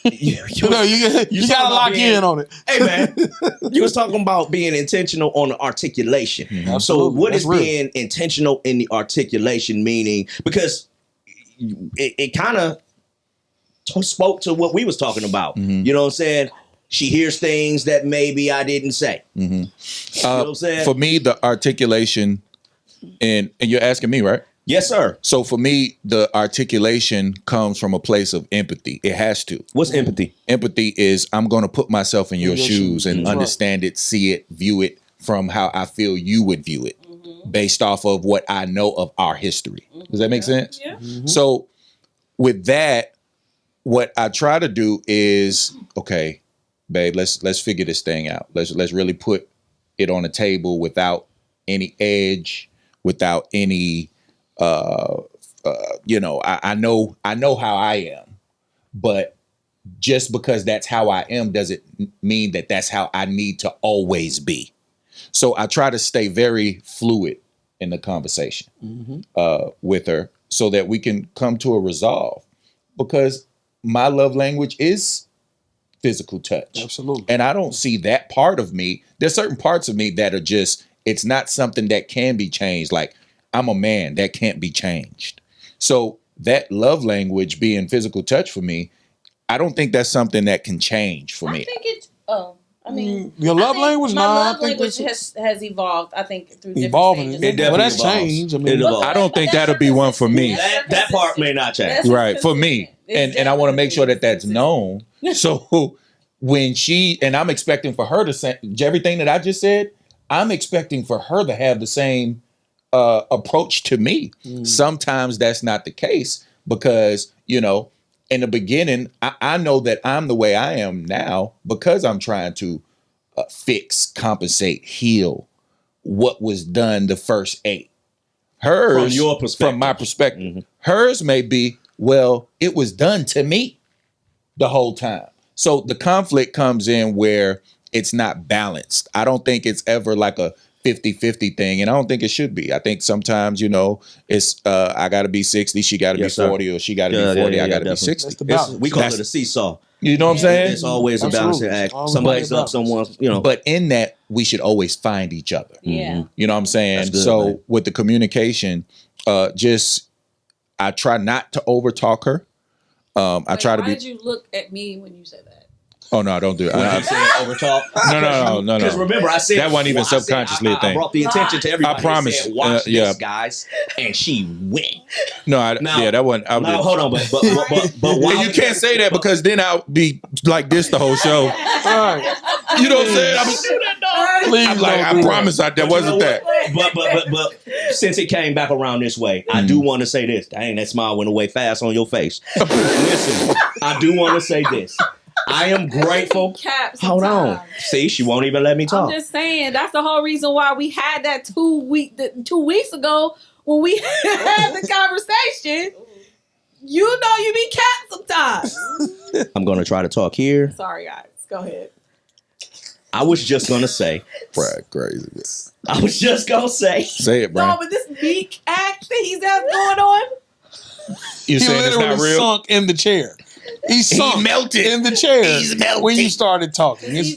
S1: You
S3: no, you
S1: talking
S3: gotta
S1: about
S3: lock
S1: being-
S3: in on it.
S1: Hey man, you was talking about being intentional on the articulation. So
S3: Absolutely.
S1: what
S3: That's
S1: is
S3: real.
S1: being intentional in the articulation meaning? Because it kind of spoke to what we was talking about. You know what I'm saying? She hears things that maybe I didn't say. You know what I'm saying?
S2: For me, the articulation, and you're asking me, right?
S1: Yes, sir.
S2: So for me, the articulation comes from a place of empathy. It has to.
S1: What's empathy?
S2: Empathy is I'm going to put myself in your
S3: your
S2: shoes
S3: shoes.
S2: and
S3: That's right.
S2: understand it, see it, view it from how I feel you would view it based off of what I know of our history. Does that make sense?
S4: Yeah.
S2: So with that, what I try to do is, okay, babe, let's figure this thing out. Let's really put it on the table without any edge, without any I know how I am, but just because that's how I am doesn't mean that that's how I need to always be. So I try to stay very fluid in the conversation with her so that we can come to a resolve, because my love language is physical touch.
S3: Absolutely.
S2: And I don't see that part of me. There's certain parts of me that are just, it's not something that can be changed. Like, I'm a man that can't be changed. So that love language being physical touch for me, I don't think that's something that can change for
S6: I
S2: me.
S6: think it's. Oh, I mean,
S3: Your
S6: I
S3: love
S6: think
S3: language.
S6: My
S3: Nah,
S6: love
S3: I think
S6: language
S3: this
S6: has evolved. I think through different
S3: evolving.
S6: stages.
S1: It
S6: of
S1: definitely
S3: Well, that's
S1: evolves.
S3: changed. I
S1: It
S3: mean,
S1: evolves.
S2: I don't think
S6: That's
S2: that'll be one for me.
S6: consistent.
S1: That part may not change.
S6: That's
S2: Right, for me.
S6: consistent.
S2: And I want to make sure that that's
S6: It's
S2: known. So when I'm expecting for her to say everything that I just said, I'm expecting for her to have the same approach to me. Sometimes that's not the case because, in the beginning, I know that I'm the way I am now because I'm trying to fix, compensate, heal what was done the first 8. Hers,
S1: From your perspective.
S2: from my perspective, hers may be, well, it was done to me the whole time. So the conflict comes in where it's not balanced. I don't think it's ever like a 50-50 thing, and I don't think it should be. I think sometimes, it's I got to be 60, she got to
S1: Yes,
S2: be
S1: sir.
S2: 40, or she got to be 40, I got to be
S1: definitely.
S2: 60.
S3: That's the balance.
S1: We call
S2: That's-
S1: it a seesaw.
S2: You know what I'm saying?
S1: It's always a balancing
S3: Absolutely.
S1: act.
S3: Always
S1: Somebody's
S3: a
S1: up,
S3: balance.
S1: someone's,
S2: But in that, we should always find each other.
S6: Yeah.
S2: You know what I'm saying?
S1: That's good,
S2: So
S1: man.
S2: with the communication, I try not to overtalk her. I try to
S4: Why
S2: be.
S4: did you look at me when you said that?
S2: Oh no, don't do it.
S1: When you say over talk.
S2: No.
S1: Because remember, I said
S2: That wasn't even
S1: I said-
S2: subconsciously a
S1: I
S2: thing.
S1: brought the attention to everybody.
S2: I promise.
S1: Said, watch
S2: Yeah.
S1: this, guys, and she went.
S2: No,
S1: Now-
S2: that wasn't. I
S1: No,
S2: didn't.
S1: hold on, but while
S2: And you can't say that because then I'll be like this the whole show.
S3: All right.
S2: You know what I'm saying?
S3: Please
S2: I'm like,
S3: don't
S2: I
S3: do that.
S2: promise that
S1: But you
S2: wasn't
S1: know
S2: that.
S1: what? But since it came back around this way, I do want to say this. Dang, that smile went away fast on your face. Listen, I do want to say this. I am grateful.
S4: Caps
S1: Hold on.
S4: sometimes.
S1: See, she won't even let me
S4: I'm
S1: talk.
S4: just saying that's the whole reason why we had that 2 weeks ago when we had the conversation. You be cat sometimes.
S1: I'm going to try to talk here.
S4: Sorry, guys. Go ahead.
S1: I was just going to say.
S2: Brad, crazy.
S1: I was just going to say.
S2: Say it,
S4: No,
S2: Brad.
S4: but this meek act that he's got going on.
S2: You
S3: He
S2: saying it's
S3: literally
S2: not real?
S3: sunk in the chair. He sunk
S2: melted.
S3: in the chair
S2: He's melted.
S3: when you started talking. It's-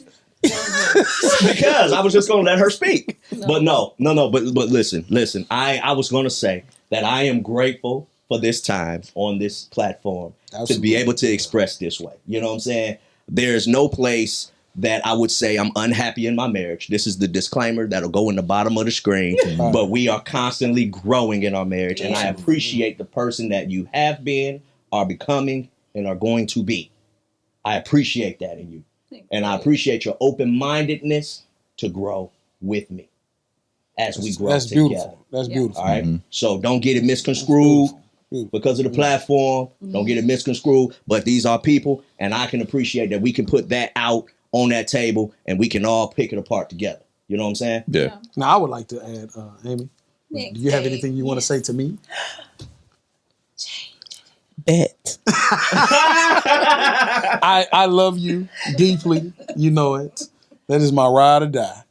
S1: Because I was just going to let her speak. But no. But listen. I was going to say that I am grateful for this time on this platform to
S3: Absolutely.
S1: be able to express this way. You know what I'm saying? There's no place that I would say I'm unhappy in my marriage. This is the disclaimer that'll go in the bottom of the screen. But we are constantly growing in our marriage, and I appreciate the person that you have been, are becoming, and are going to be. I appreciate that in you. And I appreciate your open-mindedness to grow with me as we grow
S3: That's
S1: together.
S3: beautiful. That's
S4: Yeah.
S3: beautiful.
S1: All right. So don't get it misconstrued
S3: Beautiful.
S1: because of the platform. Don't get it misconstrued. But these are people, and I can appreciate that we can put that out on that table and we can all pick it apart together. You know what I'm saying?
S2: Yeah.
S3: Now, I would like to add, Amy, do you have anything you want to say to me?
S5: Bet.
S3: I love you deeply. You know it. That is my ride or die.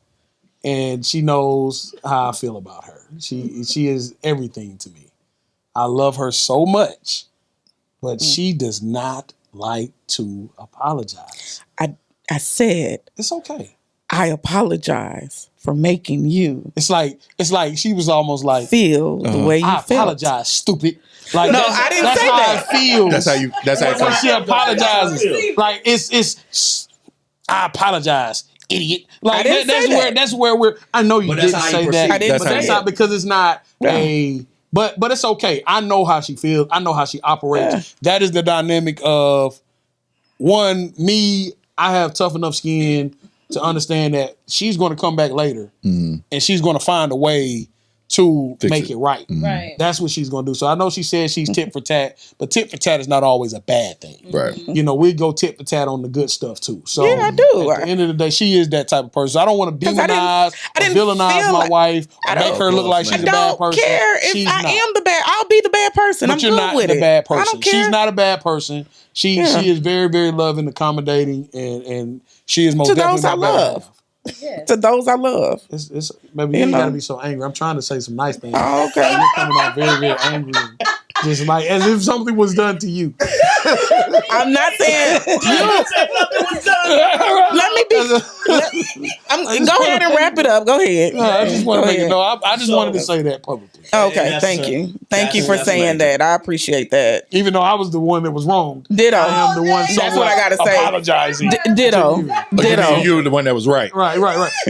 S3: And she knows how I feel about her. She is everything to me. I love her so much, but she does not like to apologize.
S5: I said
S3: It's okay.
S5: I apologize for making you
S3: It's like she was almost like,
S5: feel the way you
S3: I
S5: felt.
S3: apologize, stupid. Like
S5: No,
S3: that's,
S5: I didn't
S3: that's
S5: say
S3: how
S5: that.
S3: it feels.
S2: That's how you. That's how it
S3: when
S2: comes.
S3: she apologizes. Like it's I apologize, idiot. Like
S5: I didn't say that.
S3: that's where we're. I know you
S1: But that's
S3: didn't
S1: how you
S3: say
S1: perceive
S3: that,
S1: it.
S5: didn't
S3: but
S5: say
S3: that's
S5: it.
S3: not because it's not a. But it's okay. I know how she feels. I know how she operates.
S5: Yeah.
S3: That is the dynamic of one. Me, I have tough enough skin to understand that she's going to come back later and she's going to find a way to
S2: Fix
S3: make
S2: it.
S3: it right.
S6: Right.
S3: That's what she's going to do. So I know she says she's tit for tat, but tit for tat is not always a bad thing.
S2: Right.
S3: You know, we go tit for tat on the good stuff too. So
S5: Yeah, I do.
S3: At the end of the day, she is that type of person. So I don't want to
S5: 'Cause I
S3: demonize
S5: didn't
S3: or villainize
S5: feel
S3: my
S5: like-
S3: wife or
S5: I
S3: make
S5: don't-
S3: her look like
S1: I
S3: she's
S5: I
S3: a bad
S5: don't
S3: person.
S5: care if
S3: She's
S5: I
S3: not.
S5: am the bad. I'll be the bad person.
S3: But
S5: I'm
S3: you're
S5: good
S3: not
S5: with
S3: the
S5: it.
S3: bad
S5: I
S3: person.
S5: don't care.
S3: She's not a bad person. She
S5: Yeah.
S3: is very, very loving, accommodating, and she is most
S5: To
S3: definitely
S5: those I
S3: my better
S5: love.
S3: half.
S6: Yeah.
S5: To those I love.
S3: It's maybe
S5: You
S3: you ain't
S5: know.
S3: gotta be so angry. I'm trying to say some nice things.
S5: Oh, okay.
S3: You're coming off very, very angry. Just like as if something was done to you.
S5: I'm not saying. Let me be. Go ahead and wrap it up. Go ahead.
S3: No, I just want
S5: Go
S3: to make it.
S5: ahead.
S3: No, I just wanted to say that publicly.
S5: Okay,
S1: That's
S5: thank
S1: a-
S5: you. Thank you for
S1: that's
S5: saying
S1: amazing.
S5: that. I appreciate that.
S3: Even though I was the one that was wrong,
S5: Ditto.
S3: I am the one.
S5: That's what I gotta say.
S3: Apologizing.
S5: Ditto. Ditto.
S2: You were the one that was right.
S3: Right.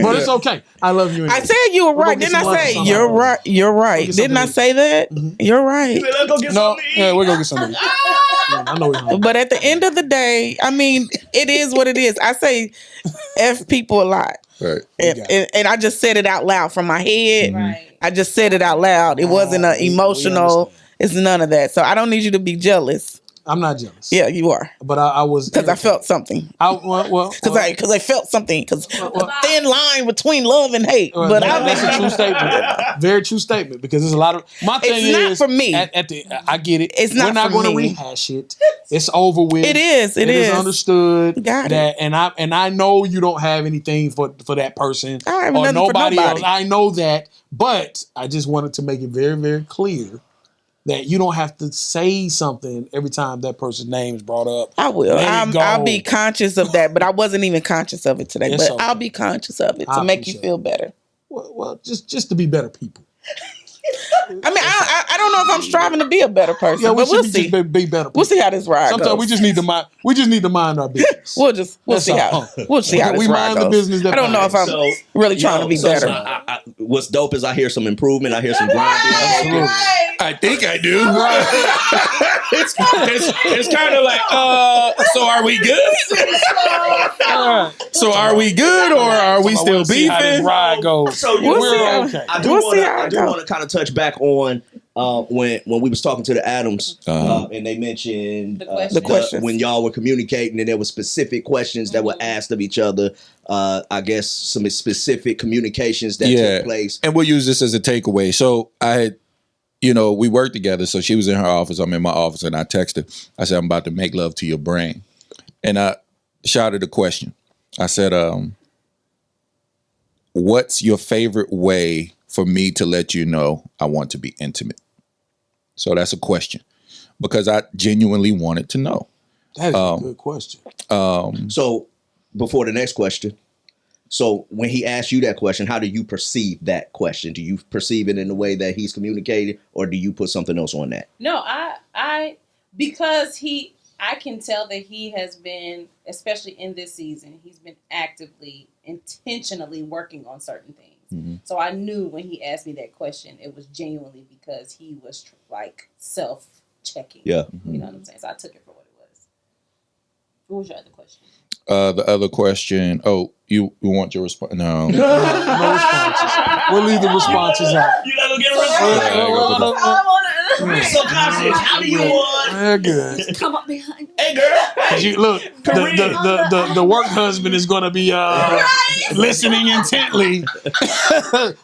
S3: But it's okay. I love you.
S5: I
S3: Anyway.
S5: said you were
S3: We're gonna
S5: right.
S3: get
S5: Didn't
S3: some
S5: I
S3: lunch or
S5: say
S3: something.
S5: you're right? You're right.
S3: get
S5: Didn't I
S3: something
S5: say that? You're right.
S1: Let's go get
S3: No,
S1: some
S3: yeah, we're gonna get something. I know. We're
S5: But at the end of the day, I mean, it is what it is. I say F people a lot.
S2: Right.
S5: And I just said it out loud from my head.
S6: Right.
S5: I just said it out loud. It wasn't an
S3: we
S5: emotional.
S3: understand.
S5: It's none of that. So I don't need you to be jealous.
S3: I'm not jealous.
S5: Yeah, you are.
S3: But I was
S5: Because I felt something. Because I felt something. Because a thin line between love and hate.
S3: Well,
S5: But
S3: that's a true statement. Very true statement. Because there's a lot of my thing
S5: It's not
S3: is
S5: for me.
S3: I get it.
S5: It's not
S3: We're not
S5: for
S3: going to
S5: me.
S3: rehash it. It's over with.
S5: It is. It
S3: is
S5: is.
S3: understood.
S5: Got it.
S3: that, and I know you don't have anything for that person
S5: I have
S3: or
S5: nothing for
S3: nobody else.
S5: nobody.
S3: I know that, but I just wanted to make it very, very clear that you don't have to say something every time that person's name is brought up.
S5: I will.
S3: Let it go.
S5: I'll be conscious of that. But I wasn't even conscious of it today.
S3: It's
S5: But
S3: okay.
S5: I'll be conscious of it
S3: I
S5: to make you
S3: appreciate
S5: feel
S3: it.
S5: better.
S3: Well, just to be better people.
S5: I mean, I don't know if I'm striving to be a better person,
S3: Yeah, we
S5: but
S3: should
S5: we'll
S3: be,
S5: see.
S3: just be better people.
S5: We'll see how this ride
S3: Sometimes
S5: goes.
S3: we just need to mind our business.
S5: We'll
S3: That's
S5: see
S3: all.
S5: how we'll see how
S3: We
S5: this ride
S3: mind the
S5: goes.
S3: business that
S5: I don't know if I'm
S1: So,
S5: really trying to be better.
S1: what's dope is I hear some improvement. I hear some grinding.
S3: Absolutely.
S2: I think I do. it's kind of like, so are we good? So are we good or are we still
S3: See how this
S2: beefing?
S3: ride goes.
S1: So
S5: We'll see
S3: We're
S5: how-
S3: okay.
S1: I do
S5: We'll
S1: want
S5: see
S1: to.
S5: how it
S1: I do
S5: goes.
S1: want to kind of touch back on when we was talking to the Adams, and they mentioned
S6: The
S5: questions.
S1: when y'all were communicating, and there were specific questions that were asked of each other. I guess some specific communications that took place.
S2: And we'll use this as a takeaway. So I had, we worked together. So she was in her office, I'm in my office, and I texted. I said, I'm about to make love to your brain. And I shouted a question. I said, what's your favorite way for me to let you know I want to be intimate? So that's a question because I genuinely wanted to know.
S3: That is a good question.
S1: So before the next question, so when he asked you that question, how do you perceive that question? Do you perceive it in the way that he's communicated, or do you put something else on that?
S6: No, I because I can tell that he has been, especially in this season, he's been actively, intentionally working on certain things.
S2: Mm-hmm.
S6: So I knew when he asked me that question, it was genuinely because he was like self-checking.
S1: Yeah.
S6: You know what I'm saying? So I took it for what it was. What was your other question?
S2: The other question. Oh, you want your response? No.
S3: No responses. We'll leave the responses out.
S1: You not gonna get a
S3: response?
S1: So conscious. How do you want?
S3: They're good.
S4: Come up behind.
S1: Hey, girl. Hey.
S3: Look, the work husband is going to be listening intently.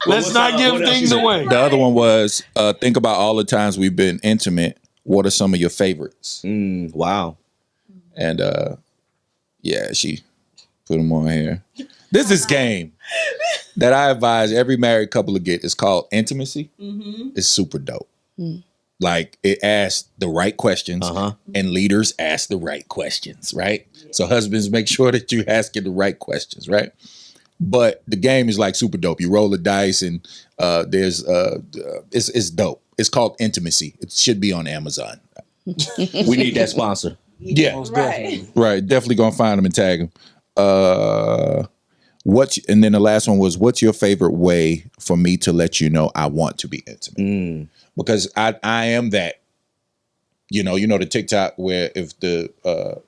S3: Let's not give
S1: what else
S3: things
S1: you got?
S3: away.
S2: The other one was think about all the times we've been intimate. What are some of your favorites?
S1: Wow.
S2: And yeah, she put them on here. This is game that I advise every married couple to get. It's called Intimacy. It's super dope. Like it asks the right questions and leaders ask the right questions, right? So husbands, make sure that you're asking the right questions, right? But the game is like super dope. You roll the dice and there's it's dope. It's called Intimacy. It should be on Amazon.
S1: We need that sponsor.
S2: Yeah,
S3: Most
S6: Right.
S3: definitely.
S2: right. Definitely gonna find them and tag them. And then the last one was, what's your favorite way for me to let you know I want to be intimate? Because I am that. You know the TikTok where if the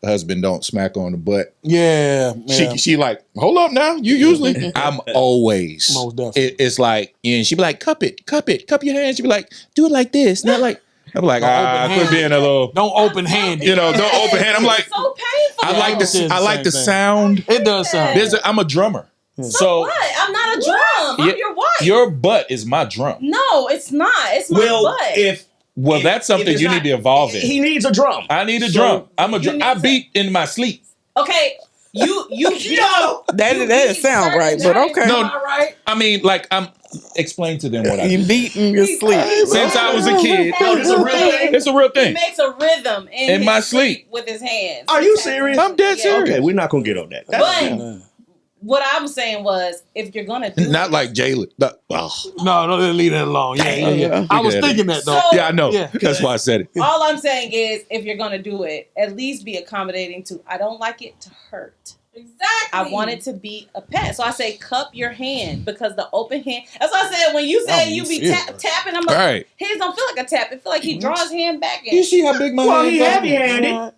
S2: husband don't smack on the butt,
S3: Yeah.
S2: she like, hold up now. You usually I'm always
S3: Most definitely.
S2: it's like, and she be like, cup your hands. She be like, do it like this, not like. I'm like, quit being a little,
S3: Don't open handed.
S2: don't open hand. I'm like,
S6: So painful.
S2: I like
S3: understand
S2: I
S3: the
S2: like
S3: same
S2: the
S3: thing.
S2: sound.
S3: It does sound.
S2: I'm a drummer, so
S6: What? I'm not a drum.
S2: Yeah,
S6: I'm your wife.
S2: your butt is my drum.
S6: No, it's not. It's my butt.
S2: Well, that's something
S1: it's
S2: you
S1: not-
S2: need to evolve in.
S1: He needs a drum.
S2: I need a
S1: So,
S2: drum. I'm a
S6: you
S2: drum.
S6: need
S2: I
S6: to-
S2: beat in my sleep.
S6: Okay, you
S1: Yo!
S5: That doesn't sound right, but okay.
S2: No,
S6: Right.
S2: I mean, like Explain to them what I
S5: You
S2: do.
S5: beating your sleep.
S2: Since I was a kid.
S1: No, this is a real thing.
S2: It's a real
S6: He
S2: thing.
S6: makes a rhythm in
S2: In my
S6: his
S2: sleep.
S6: with his hands.
S1: Are you serious?
S2: I'm dead serious.
S1: Okay, we're not gonna get on that.
S6: But what I was saying was, if you're gonna do
S2: Not
S6: it,
S2: like Jalen.
S3: No, don't leave that alone. Yeah. I was thinking that though.
S6: So-
S2: Yeah, I know.
S3: Yeah.
S2: That's why I said it.
S6: all I'm saying is, if you're gonna do it, at least be accommodating to. I don't like it to hurt.
S4: Exactly.
S6: I want it to be a pet. So I say cup your hand, because the open hand. That's what I said when you said you be tapping. I'm
S2: All
S6: like,
S2: right.
S6: his don't feel like a tap. It feel like he draws his hand back.
S2: You see how big my
S1: Well,
S2: hand
S1: he
S2: is?
S1: heavy-handed.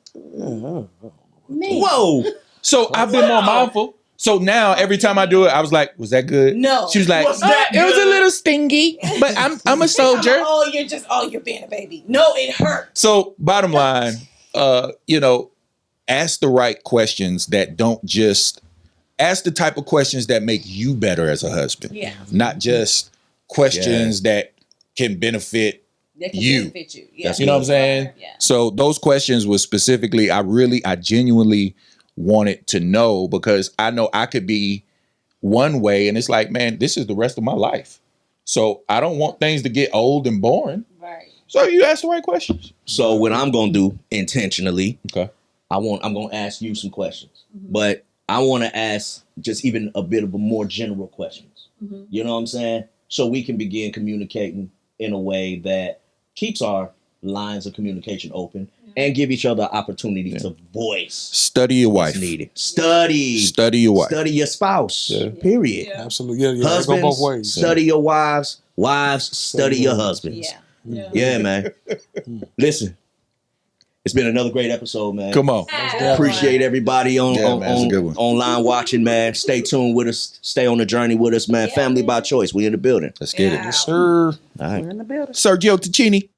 S6: Me.
S1: Whoa.
S2: So I've been more mindful. So now every time I do it, I was like, was that good?
S6: No.
S2: She was like,
S1: Was that
S2: it was a
S1: good?"
S2: little stingy, but I'm a soldier.
S6: You're being a baby. No, it hurt.
S2: So bottom line, ask the right questions that don't just ask the type of questions that make you better as a husband.
S6: Yeah.
S2: Not just questions that can benefit
S6: That can
S2: You.
S6: benefit you. Yeah.
S2: you know what I'm saying?
S6: Yeah.
S2: So those questions were specifically, I genuinely wanted to know, because I know I could be one way and it's like, man, this is the rest of my life. So I don't want things to get old and boring.
S6: Right.
S2: So you ask the right questions.
S1: So what I'm gonna do intentionally,
S2: Okay.
S1: I'm gonna ask you some questions, but I want to ask just even a bit of a more general questions. You know what I'm saying? So we can begin communicating in a way that keeps our lines of communication open and give each other opportunity to voice
S2: Study your
S1: what's
S2: wife.
S1: needed. Study
S2: Study your wife.
S1: Study your spouse.
S2: Yeah.
S1: Period.
S4: Yeah.
S3: Absolutely. Yeah, they
S1: Husbands,
S3: go both ways.
S1: study your wives. Wives, study your husbands.
S6: Yeah.
S1: Yeah, man. Listen, it's been another great episode, man.
S2: Come on.
S1: Appreciate everybody on,
S2: Yeah, man, it's a good one.
S1: online watching, man. Stay tuned with us. Stay on the journey with us, man.
S6: Yeah.
S1: Family by choice. We in the building.
S2: Let's get
S4: Yeah.
S2: it.
S3: Sir.
S1: All right.
S5: We're in the building.
S2: Sergio Ticini.